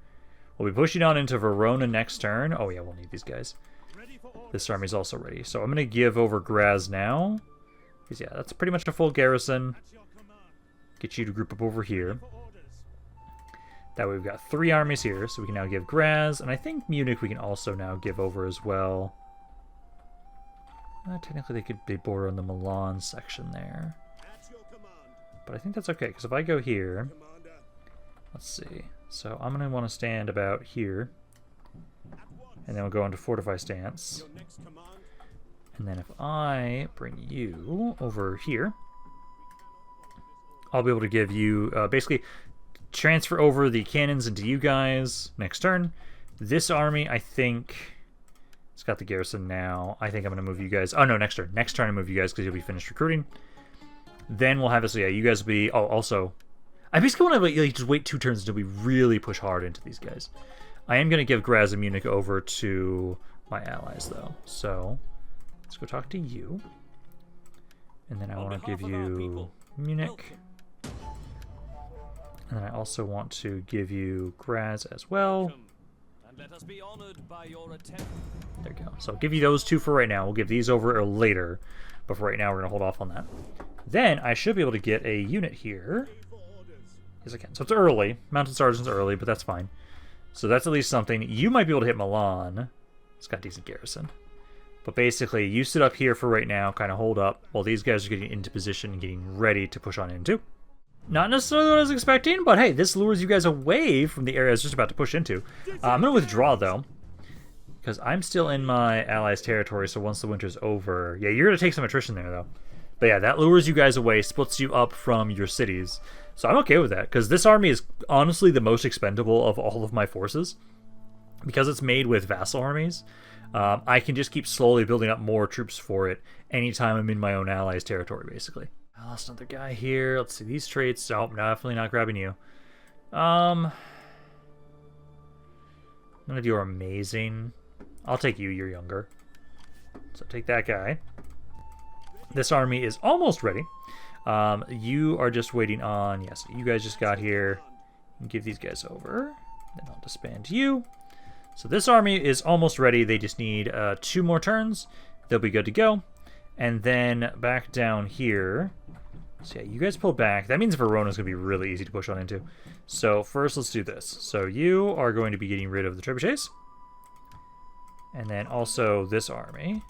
We'll be pushing on into Verona next turn. Oh yeah, we'll need these guys. This army's also ready. So I'm going to give over Graz now. Because yeah, that's pretty much a full garrison. Get you to group up over here. That way we've got 3 armies here, so we can now give Graz, and I think Munich we can also now give over as well. Technically they border on the Milan section there. But I think that's okay, because if I go here, let's see. So I'm going to want to stand about here, and then we'll go into fortify stance. And then if I bring you over here, I'll be able to give you, basically, transfer over the cannons into you guys next turn. This army, I think, it's got the garrison now. I think I'm going to move you guys. Oh, no, next turn. Next turn I move you guys because you'll be finished recruiting. Then we'll have this, yeah, you guys will be, oh, also, I basically want to just wait 2 turns until we really push hard into these guys. I am going to give Graz and Munich over to my allies, though. So, let's go talk to you. And then I want to give you Munich. And I also want to give you Graz as well. There we go. So I'll give you those 2 for right now. We'll give these over later. But for right now, we're going to hold off on that. Then I should be able to get a unit here. Yes, I can. So it's early. Mounted Sergeant's early, but that's fine. So that's at least something. You might be able to hit Milan. It's got a decent garrison. But basically, you sit up here for right now, kind of hold up, while these guys are getting into position and getting ready to push on into. Not necessarily what I was expecting, but hey, this lures you guys away from the area I was just about to push into. I'm going to withdraw, though, because I'm still in my allies' territory, so once the winter's over... Yeah, you're going to take some attrition there, though. But yeah, that lures you guys away, splits you up from your cities. So I'm okay with that, because this army is honestly the most expendable of all of my forces. Because it's made with vassal armies, I can just keep slowly building up more troops for it anytime I'm in my own allies' territory, basically. I lost another guy here. Let's see these traits. Oh, definitely not grabbing you. None of you are amazing. I'll take you. You're younger. So take that guy. This army is almost ready. You are just waiting on... Yes, you guys just got here. Give these guys over. Then I'll disband you. So this army is almost ready. They just need 2 more turns. They'll be good to go. And then back down here... So yeah, you guys pull back. That means Verona's going to be really easy to push on into. So first, let's do this. So you are going to be getting rid of the trebuchets. And then also this army.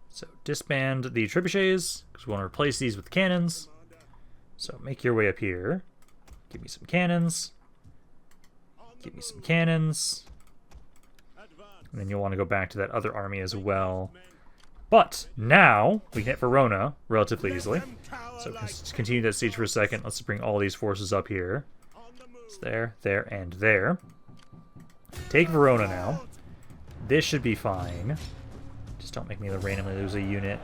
So disband the trebuchets, because we want to replace these with cannons. So make your way up here. Give me some cannons. Give me some cannons. And then you'll want to go back to that other army as well. But now we can hit Verona relatively easily. So let's continue that siege for a second. Let's bring all these forces up here. It's there, there, and there. Take Verona now. This should be fine. Just don't make me randomly lose a unit.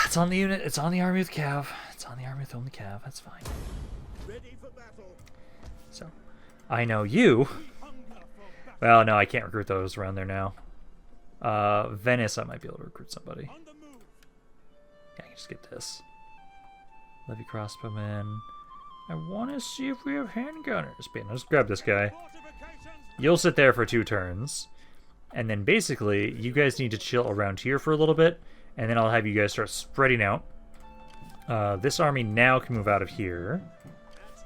It's on the unit. It's on the army with Cav. It's on the army with only Cav. That's fine. So, I know you. Well, no, I can't recruit those around there now. Venice, I might be able to recruit somebody. Yeah, I can just get this. Levy crossbowmen. I want to see if we have handgunners. But let's grab this guy. You'll sit there for 2 turns. And then basically, you guys need to chill around here for a little bit. And then I'll have you guys start spreading out. This army now can move out of here.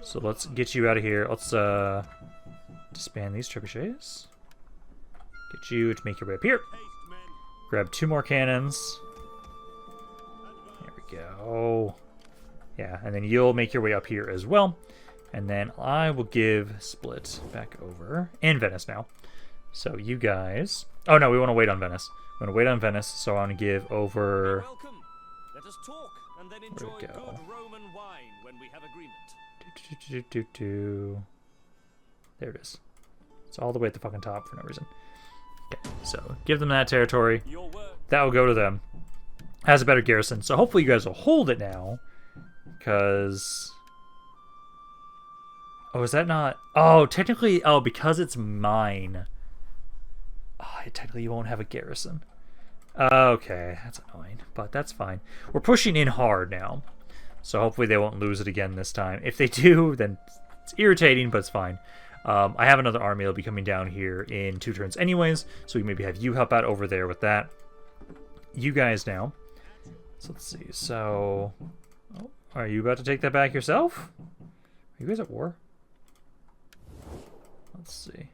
So let's get you out of here. Let's disband these trebuchets. Get you to make your way up here. Grab 2 more cannons. There we go. Yeah, and then you'll make your way up here as well. And then I will give Split back over. And Venice now. So you guys... Oh no, we want to wait on Venice. We want to wait on Venice, so I want to give over... Let us talk and then enjoy good Roman wine when we have agreement. There it is. It's all the way at the fucking top for no reason. Okay, so give them that territory. That will go to them. has a better garrison. So hopefully you guys will hold it now. Because... Oh, is that not... Oh, technically... Oh, because it's mine. Oh, technically you won't have a garrison. Okay, that's annoying. But that's fine. We're pushing in hard now. So hopefully they won't lose it again this time. If they do, then it's irritating, but it's fine. I have another army that'll be coming down here in 2 turns anyways. So we maybe have you help out over there with that. You guys now. So let's see. So... Oh, are you about to take that back yourself? Are you guys at war? Let's see.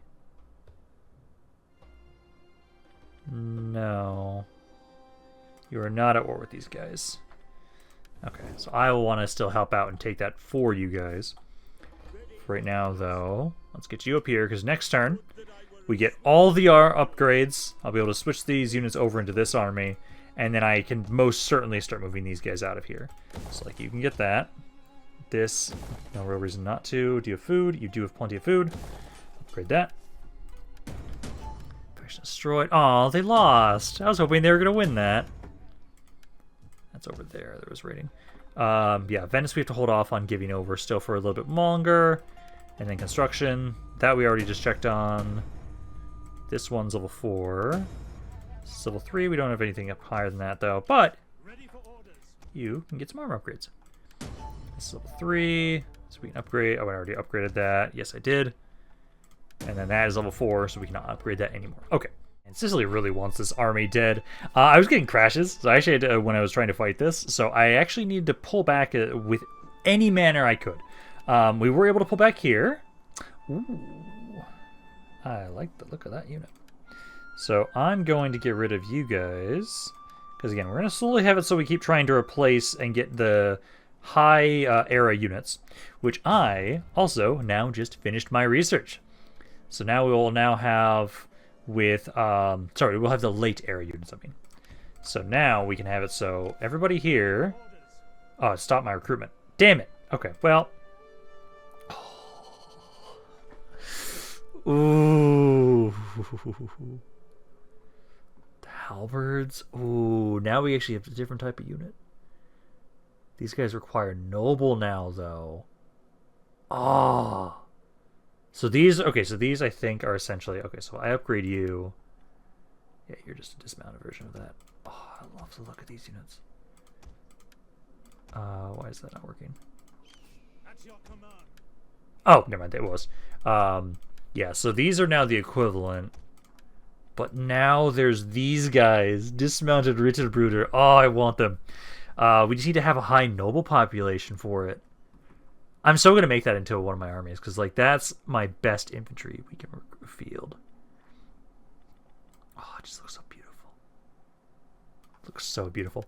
No. You are not at war with these guys. Okay, so I will want to still help out and take that for you guys. For right now, though, let's get you up here, because next turn, we get all the upgrades. I'll be able to switch these units over into this army, and then I can most certainly start moving these guys out of here. So, like, you can get that. This, no real reason not to. Do you have food? You do have plenty of food. Upgrade that. Faction destroyed. Aw, they lost. I was hoping they were going to win that. That's over there. There was raiding. Yeah, Venice we have to hold off on giving over still for a little bit longer. And then construction. That we already just checked on. This one's level 4. This is level 3. We don't have anything up higher than that, though. But you can get some armor upgrades. This is level 3. So we can upgrade. Oh, I already upgraded that. Yes, I did. And then that is level 4, so we cannot upgrade that anymore. Okay. And Sicily really wants this army dead. I was getting crashes, so I actually had to, when I was trying to fight this, so I actually needed to pull back with any manner I could. We were able to pull back here. Ooh. I like the look of that unit. So I'm going to get rid of you guys. Because again, we're going to slowly have it so we keep trying to replace and get the high era units. Which I also now just finished my research. So now we will now have with, sorry, we'll have the late era units, I mean. So now we can have it so everybody here... Oh, it stopped my recruitment. Damn it. Okay, well... Ooh. The halberds. Ooh, now we actually have a different type of unit. These guys require noble now, though. Ah. Oh. So these, okay, so these I think are essentially, okay, so I upgrade you. Yeah, you're just a dismounted version of that. Oh, I love the look of these units. Why is that not working? Oh, never mind, it was. Yeah, so these are now the equivalent. But now there's these guys, dismounted Ritterbrüder. Oh, I want them. We just need to have a high noble population for it. I'm so going to make that into one of my armies, because, like, that's my best infantry we can field. Oh, it just looks so beautiful. Looks so beautiful.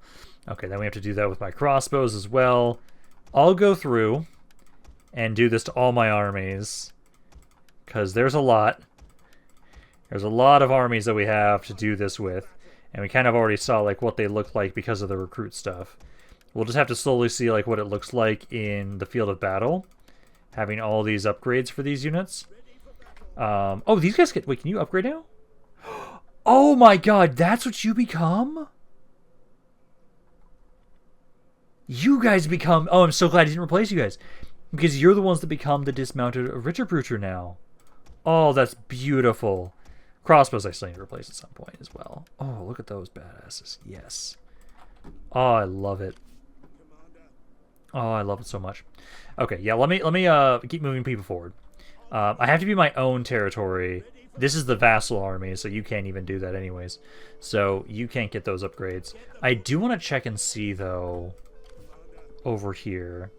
Okay, then we have to do that with my crossbows as well. I'll go through and do this to all my armies, because there's a lot. There's a lot of armies that we have to do this with, and we kind of already saw, like, what they look like because of the recruit stuff. We'll just have to slowly see like what it looks like in the field of battle, having all these upgrades for these units. Oh, these guys get... Wait, can you upgrade now? Oh my god, that's what you become? You guys become... Oh, I'm so glad I didn't replace you guys. Because you're the ones that become the dismounted Ritterbrüder now. Oh, that's beautiful. Crossbows I still need to replace at some point as well. Oh, look at those badasses. Yes. Oh, I love it. Oh, I love it so much. Okay, yeah, let me keep moving people forward. I have to be my own territory. This is the vassal army, so you can't even do that anyways. So you can't get those upgrades. I do want to check and see, though, over here.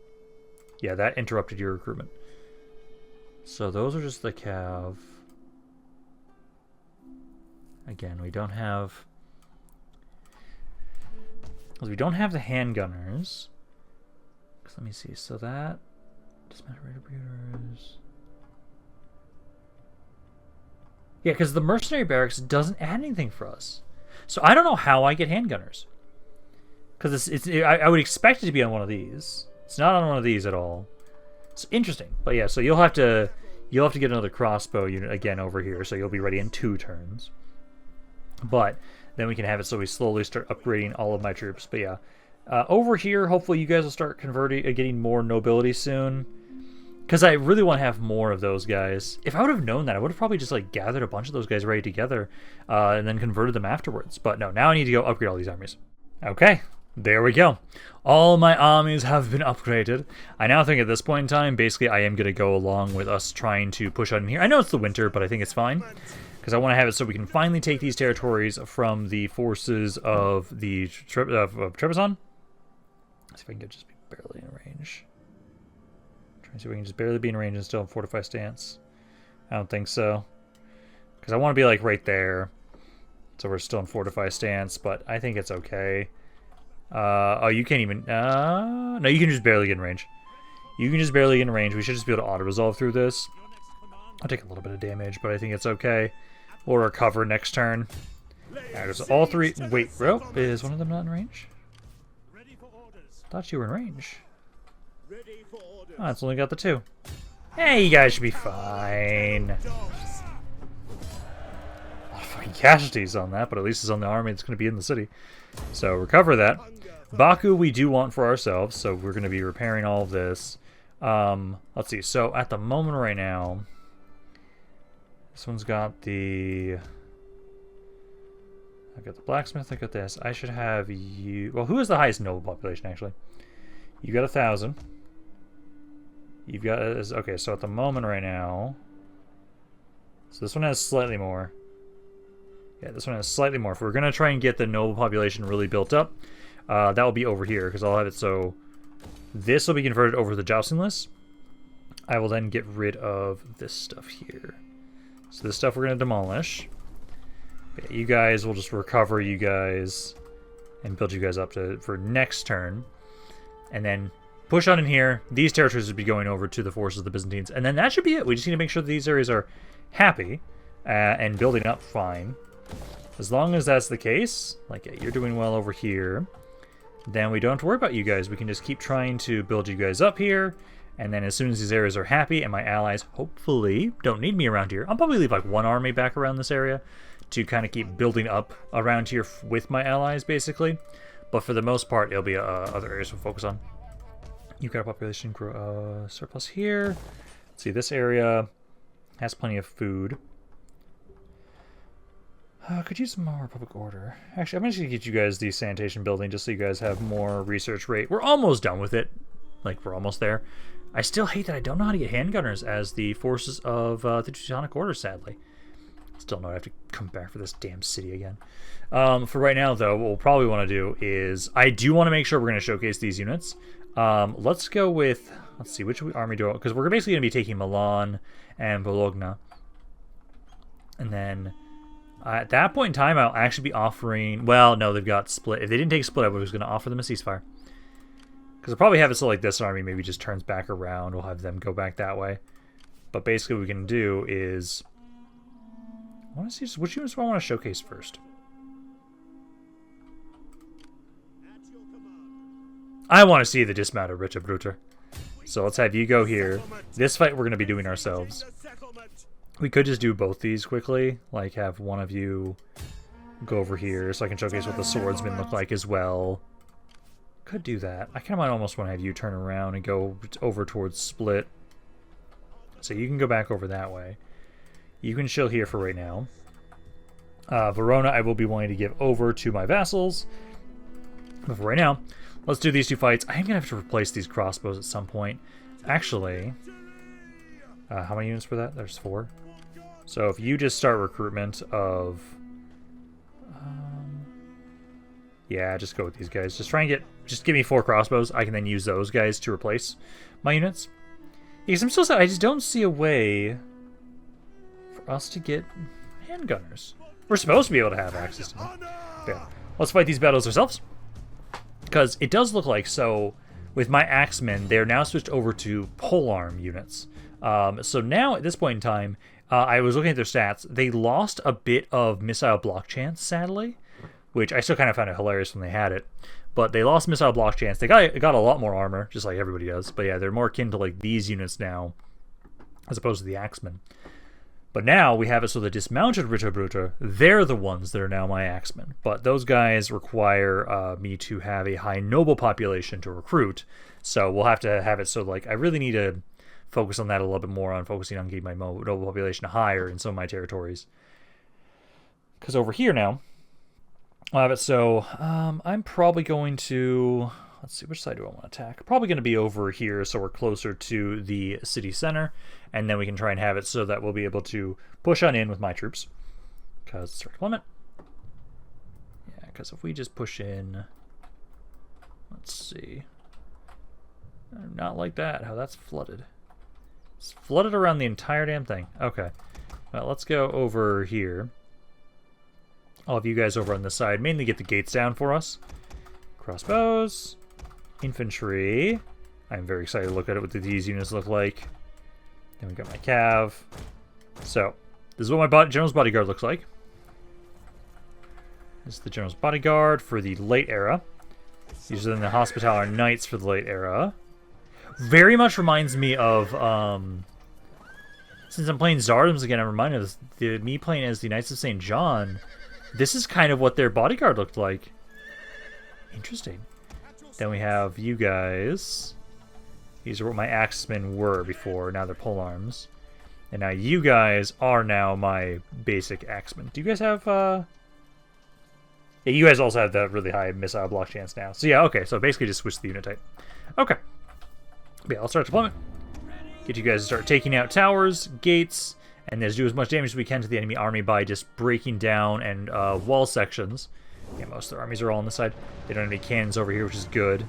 Yeah, that interrupted your recruitment. So those are just the cav. Again, we don't have... We don't have the handgunners. Let me see. So that dismounted Ritterbrüders. Yeah, because the mercenary barracks doesn't add anything for us. So I don't know how I get handgunners. Because I would expect it to be on one of these. It's not on one of these at all. It's interesting. But yeah, so you'll have to get another crossbow unit again over here, so you'll be ready in 2 turns. But then we can have it so we slowly start upgrading all of my troops. But yeah, over here, hopefully you guys will start converting, getting more nobility soon. Because I really want to have more of those guys. If I would have known that, I would have probably just like gathered a bunch of those guys ready together and then converted them afterwards. But no, now I need to go upgrade all these armies. Okay, there we go. All my armies have been upgraded. I now think at this point in time, basically I am going to go along with us trying to push on in here. I know it's the winter, but I think it's fine. Because I want to have it so we can finally take these territories from the forces of the Trebizond. Let's see if I can get just be barely in range. Trying to see if we can just barely be in range and still have fortify stance. I don't think so. Because I want to be like right there. So we're still in fortify stance, but I think it's okay. Oh, you can't even... no, you can just barely get in range. You can just barely get in range. We should just be able to auto-resolve through this. I'll take a little bit of damage, but I think it's okay. We'll recover next turn. There's all three... Wait, bro, is one of them not in range? Thought you were in range. Oh, it's only got the two. Hey, you guys should be fine. A lot of fucking casualties on that, but at least it's on the army that's going to be in the city. So recover that. Baku we do want for ourselves, so we're going to be repairing all of this. Let's see. So at the moment right now, this one's got the... I've got the blacksmith, I got this. I should have you... Well, who has the highest noble population, actually? You got 1,000. You've got... Okay, so at the moment right now... So this one has slightly more. Yeah, this one has slightly more. If we're going to try and get the noble population really built up, that will be over here, because I'll have it so... This will be converted over to the jousting list. I will then get rid of this stuff here. So this stuff we're going to demolish. Yeah, you guys will just recover you guys and build you guys up for next turn. And then push on in here. These territories would be going over to the forces of the Byzantines. And then that should be it. We just need to make sure that these areas are happy and building up fine. As long as that's the case, like, yeah, you're doing well over here, then we don't have to worry about you guys. We can just keep trying to build you guys up here. And then as soon as these areas are happy and my allies hopefully don't need me around here, I'll probably leave like one army back around this area to kind of keep building up around here with my allies, basically. But for the most part, it'll be other areas we'll focus on. You've got a population surplus here. Let's see, this area has plenty of food. Could use some more Republic Order. Actually, I'm just going to get you guys the sanitation building just so you guys have more research rate. We're almost done with it. Like, we're almost there. I still hate that I don't know how to get handgunners as the forces of the Teutonic Order, sadly. Still know I have to come back for this damn city again. For right now, though, what we'll probably want to do is... I do want to make sure we're going to showcase these units. Let's go with... Let's see, which army do I... Because we're basically going to be taking Milan and Bologna. And then... at that point in time, I'll actually be offering... Well, no, they've got Split. If they didn't take Split, I was going to offer them a ceasefire. Because I'll probably have it so like this army maybe just turns back around. We'll have them go back that way. But basically what we can do is... I want to see which units do I want to showcase first. I want to see the dismounted Richard Bruter. So let's have you go here. This fight we're going to be doing ourselves. We could just do both these quickly. Like have one of you go over here so I can showcase what the swordsmen look like as well. Could do that. I kind of might almost want to have you turn around and go over towards Split. So you can go back over that way. You can chill here for right now. Verona I will be wanting to give over to my vassals. But for right now, let's do these two fights. I am going to have to replace these crossbows at some point. Actually, how many units for that? There's 4. So if you just start recruitment of... yeah, just go with these guys. Just try and just give me 4 crossbows. I can then use those guys to replace my units. Because I'm still sad, I just don't see a way for us to get handgunners. We're supposed to be able to have access to them. Yeah. Let's fight these battles ourselves. Because it does look like, so with my axemen, they're now switched over to polearm units. So now at this point in time, I was looking at their stats. They lost a bit of missile block chance, sadly. Which I still kind of found it hilarious when they had it. But they lost missile block chance. They got a lot more armor, just like everybody does. But yeah, they're more akin to like these units now, as opposed to the axemen. But now we have it so the dismounted Ritterbrüter, they're the ones that are now my axemen. But those guys require me to have a high noble population to recruit. So we'll have to have it so, like, I really need to focus on that a little bit more, on focusing on keeping my noble population higher in some of my territories. Because over here now, I'll have it so I'm probably going to... Let's see, which side do I want to attack? Probably going to be over here, so we're closer to the city center. And then we can try and have it so that we'll be able to push on in with my troops. Because it's our deployment. Yeah, because if we just push in... Let's see. Not like that, how that's flooded. It's flooded around the entire damn thing. Okay. Well, let's go over here. All of you guys over on this side. Mainly get the gates down for us. Crossbows. Infantry. I'm very excited to look at it, what these units look like. Then we got my cav. So, this is what my general's bodyguard looks like. This is the general's bodyguard for the late era. These are then the hospitaller knights for the late era. Very much reminds me of, since I'm playing Tsardoms again, I'm reminded of this, me playing as the Knights of St. John. This is kind of what their bodyguard looked like. Interesting. Then we have you guys. These are what my axemen were before. Now they're polearms. And now you guys are now my basic axemen. Do you guys have... Yeah, you guys also have the really high missile block chance now. So yeah, okay. So basically just switch the unit type. Okay. Yeah, I'll start deployment. Get you guys to start taking out towers, gates, and then do as much damage as we can to the enemy army by just breaking down and wall sections. Yeah, most of their armies are all on the side. They don't have any cannons over here, which is good.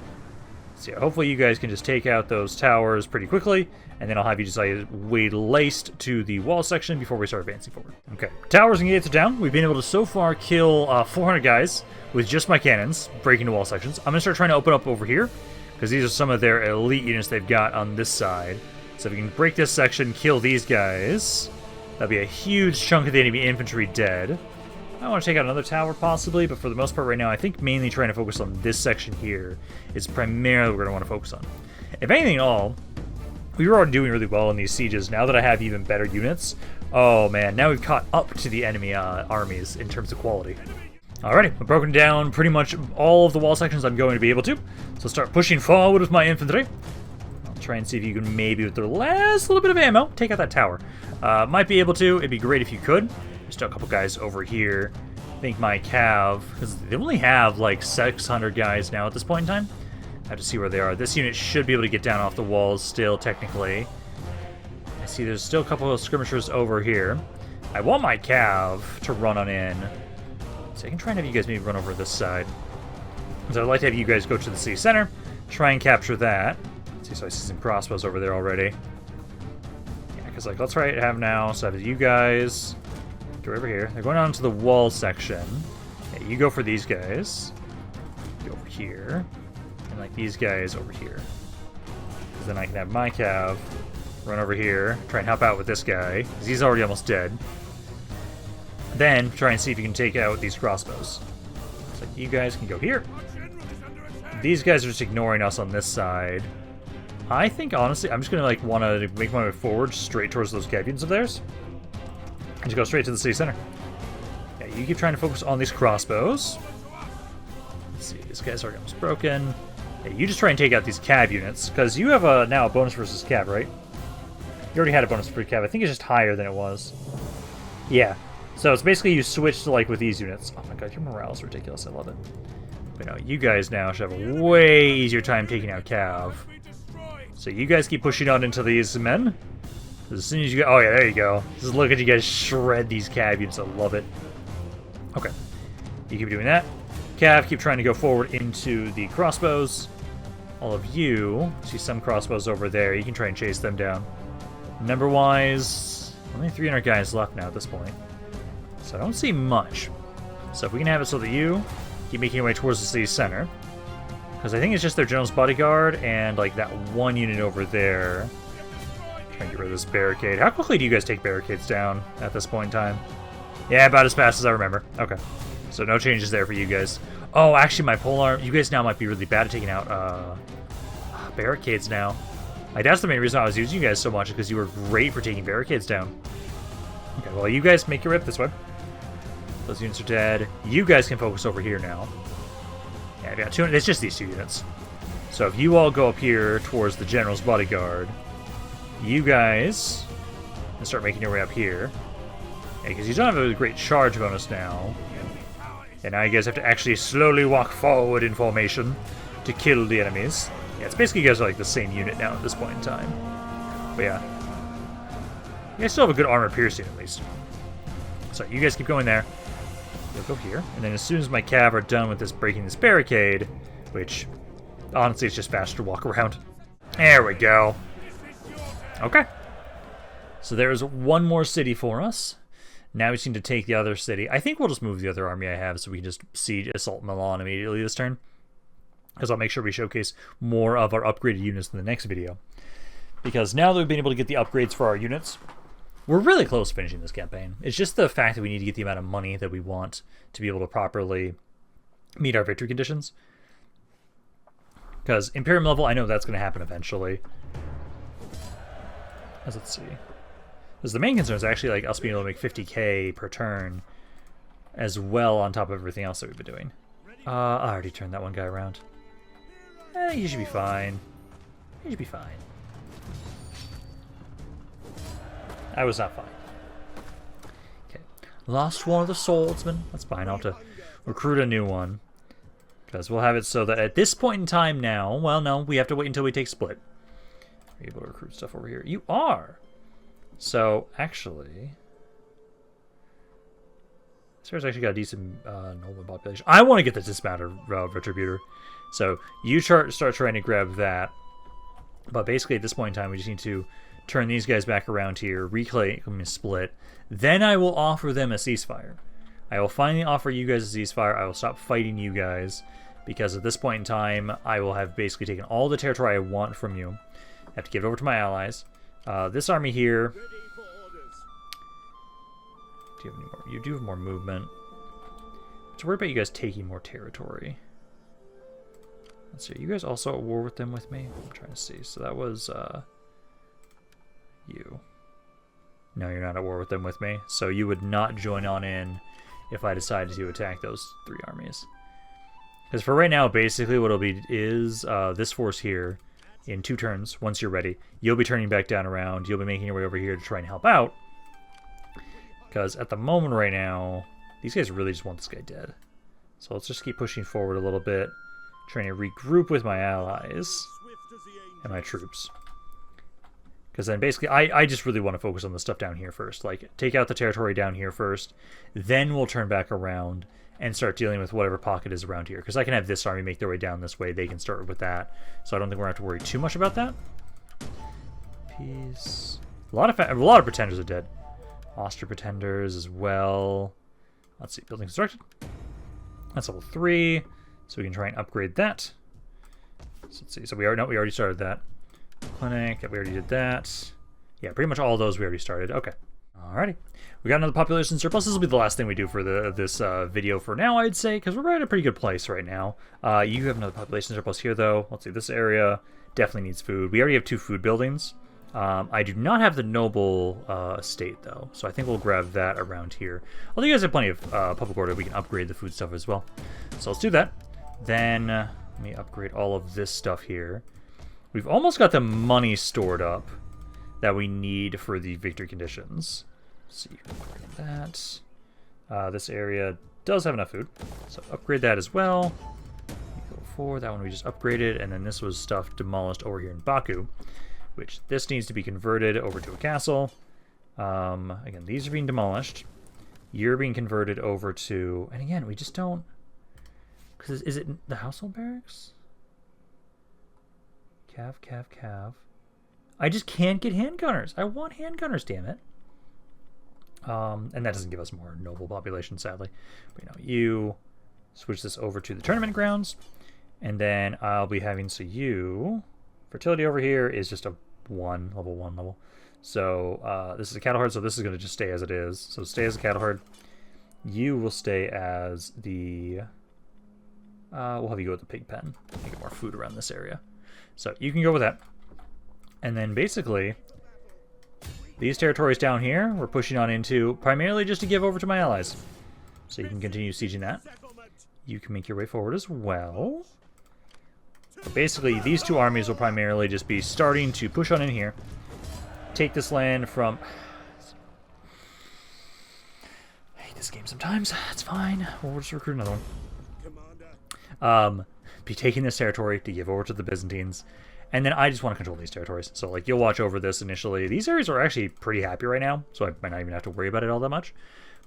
So yeah, hopefully you guys can just take out those towers pretty quickly, and then I'll have you just wait laced to the wall section before we start advancing forward. Okay, towers and gates are down. We've been able to so far kill 400 guys with just my cannons, breaking the wall sections. I'm going to start trying to open up over here, because these are some of their elite units they've got on this side. So if we can break this section, kill these guys, that'll be a huge chunk of the enemy infantry dead. I want to take out another tower possibly, but for the most part right now, I think mainly trying to focus on this section here is primarily what we're going to want to focus on. If anything at all, we were already doing really well in these sieges. Now that I have even better units, oh man, now we've caught up to the enemy armies in terms of quality. Alrighty, I've broken down pretty much all of the wall sections I'm going to be able to. So start pushing forward with my infantry. I'll try and see if you can maybe, with the last little bit of ammo, take out that tower. Might be able to. It'd be great if you could. Just a couple guys over here. I think my cav, because they only have like 600 guys now at this point in time. I have to see where they are. This unit should be able to get down off the walls still, technically. I see there's still a couple of skirmishers over here. I want my cav to run on in. So I can try and have you guys maybe run over this side. So I'd like to have you guys go to the city center, try and capture that. Let's see, so I see some crossbows over there already. Yeah, because like, let's try to have now, so I have you guys go over here. They're going on to the wall section. Yeah, you go for these guys. Go over here. And like these guys over here. Because then I can have my cav run over here, try and help out with this guy, because he's already almost dead. Then try and see if you can take out these crossbows. So you guys can go here. These guys are just ignoring us on this side. I think, honestly, I'm just going to like want to make my way forward straight towards those cav of theirs. And just go straight to the city center. Yeah, you keep trying to focus on these crossbows. Let's see, this guy's already almost broken. Yeah, you just try and take out these cav units, because you have now a bonus versus cav, right? You already had a bonus for cav. I think it's just higher than it was. Yeah. So it's basically you switch to like with these units. Oh my god, your morale is ridiculous. I love it. But no, you guys now should have a way easier time taking out cav. So you guys keep pushing on into these men. As soon as you go, oh yeah, there you go. Just look at you guys shred these cav units. I love it. Okay, you keep doing that. Cav, keep trying to go forward into the crossbows. All of you see some crossbows over there. You can try and chase them down. Number-wise, only 300 guys left now at this point. So I don't see much. So if we can have it so that you keep making your way towards the city center. Because I think it's just their general's bodyguard and like that one unit over there. Try and get rid of this barricade. How quickly do you guys take barricades down at this point in time? Yeah, about as fast as I remember. Okay. So no changes there for you guys. Oh, actually my polearm, you guys now might be really bad at taking out barricades now. Like that's the main reason I was using you guys so much, because you were great for taking barricades down. Okay, well, you guys make your way up this way. Those units are dead. You guys can focus over here now. Yeah, I've got 200. It's just these 2 units. So if you all go up here towards the General's Bodyguard, you guys can start making your way up here. Yeah, because you don't have a great charge bonus now. And now you guys have to actually slowly walk forward in formation to kill the enemies. Yeah, it's basically you guys are like the same unit now at this point in time. But yeah. You guys still have a good armor piercing at least. So you guys keep going there. You'll go here. And then as soon as my cav are done with this breaking this barricade, which honestly it's just faster to walk around. There we go. Okay. So there's one more city for us. Now we just need to take the other city. I think we'll just move the other army I have so we can just siege assault Milan immediately this turn. Because I'll make sure we showcase more of our upgraded units in the next video. Because now that we've been able to get the upgrades for our units, we're really close to finishing this campaign. It's just the fact that we need to get the amount of money that we want to be able to properly meet our victory conditions. Because Imperium level, I know that's going to happen eventually. Let's see. Because the main concern is actually like us being able to make 50k per turn as well on top of everything else that we've been doing. I already turned that one guy around. You should be fine. You should be fine. I was not fine. Okay. Lost one of the swordsmen. That's fine. I'll have to recruit a new one. Because we'll have it so that at this point in time now, well, no, we have to wait until we take split. Are you able to recruit stuff over here? You are! So, actually... Sarah's actually got a decent noble population. I want to get the dismounted retributor. So, you start trying to grab that. But basically, at this point in time, we just need to turn these guys back around here, reclaim a split. Then I will offer them a ceasefire. I will finally offer you guys a ceasefire. I will stop fighting you guys. Because at this point in time, I will have basically taken all the territory I want from you. I have to give it over to my allies. This army here... Do you have any more? You do have more movement. So worry about you guys taking more territory. Let's see. Are you guys also at war with them with me? I'm trying to see. So that was you. No, you're not at war with them with me. So you would not join on in if I decided to attack those 3 armies. Because for right now, basically what it'll be is this force here in 2 turns. Once you're ready, you'll be turning back down around. You'll be making your way over here to try and help out. Because at the moment right now, these guys really just want this guy dead. So let's just keep pushing forward a little bit. Trying to regroup with my allies and my troops. Because then basically, I just really want to focus on the stuff down here first. Like, take out the territory down here first. Then we'll turn back around and start dealing with whatever pocket is around here. Because I can have this army make their way down this way. They can start with that. So I don't think we're going to have to worry too much about that. Peace. A lot of pretenders are dead. Austria pretenders as well. Let's see, building constructed. That's level 3, so we can try and upgrade that. So let's see. So we already started that. Clinic, we already did that. Yeah, pretty much all those we already started. Okay. Alrighty. We got another population surplus. This will be the last thing we do for this video for now, I'd say, because we're at a pretty good place right now. You have another population surplus here, though. Let's see. This area definitely needs food. We already have 2 food buildings. I do not have the noble estate, though, so I think we'll grab that around here. Although you guys have plenty of public order, we can upgrade the food stuff as well. So let's do that. Then let me upgrade all of this stuff here. We've almost got the money stored up that we need for the victory conditions. So you can upgrade that. This area does have enough food, so upgrade that as well. Go forward. That one we just upgraded, and then this was stuff demolished over here in Baku. Which this needs to be converted over to a castle. Again, these are being demolished. You're being converted over to... And again, we just don't... Because is it the household barracks? Cav. I just can't get handgunners. I want handgunners, damn it. And that doesn't give us more noble population, sadly. But you switch this over to the tournament grounds. And then I'll be having... So you... Fertility over here is just a level 1 level. So this is a cattle herd, so this is going to just stay as it is. So stay as a cattle herd. You will stay as the... we'll have you go with the pig pen. Get more food around this area. So you can go with that. And then basically, these territories down here, we're pushing on into primarily just to give over to my allies. So you can continue sieging that. You can make your way forward as well. But basically, these two armies will primarily just be starting to push on in here. Take this land from... I hate this game sometimes. It's fine. We'll just recruit another one. Be taking this territory to give over to the Byzantines. And then I just want to control these territories. So, like, you'll watch over this initially. These areas are actually pretty happy right now, so I might not even have to worry about it all that much.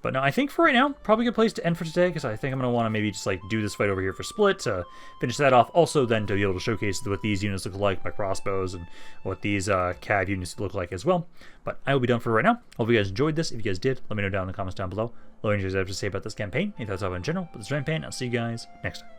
But no, I think for right now, probably a good place to end for today, because I think I'm going to want to maybe just, like, do this fight over here for Split to finish that off. Also, then, to be able to showcase what these units look like, my crossbows, and what these cav units look like as well. But I will be done for right now. Hope you guys enjoyed this. If you guys did, let me know down in the comments down below. Let me know what you guys have to say about this campaign, if that's all in general. But this is Rampaned. I'll see you guys next time.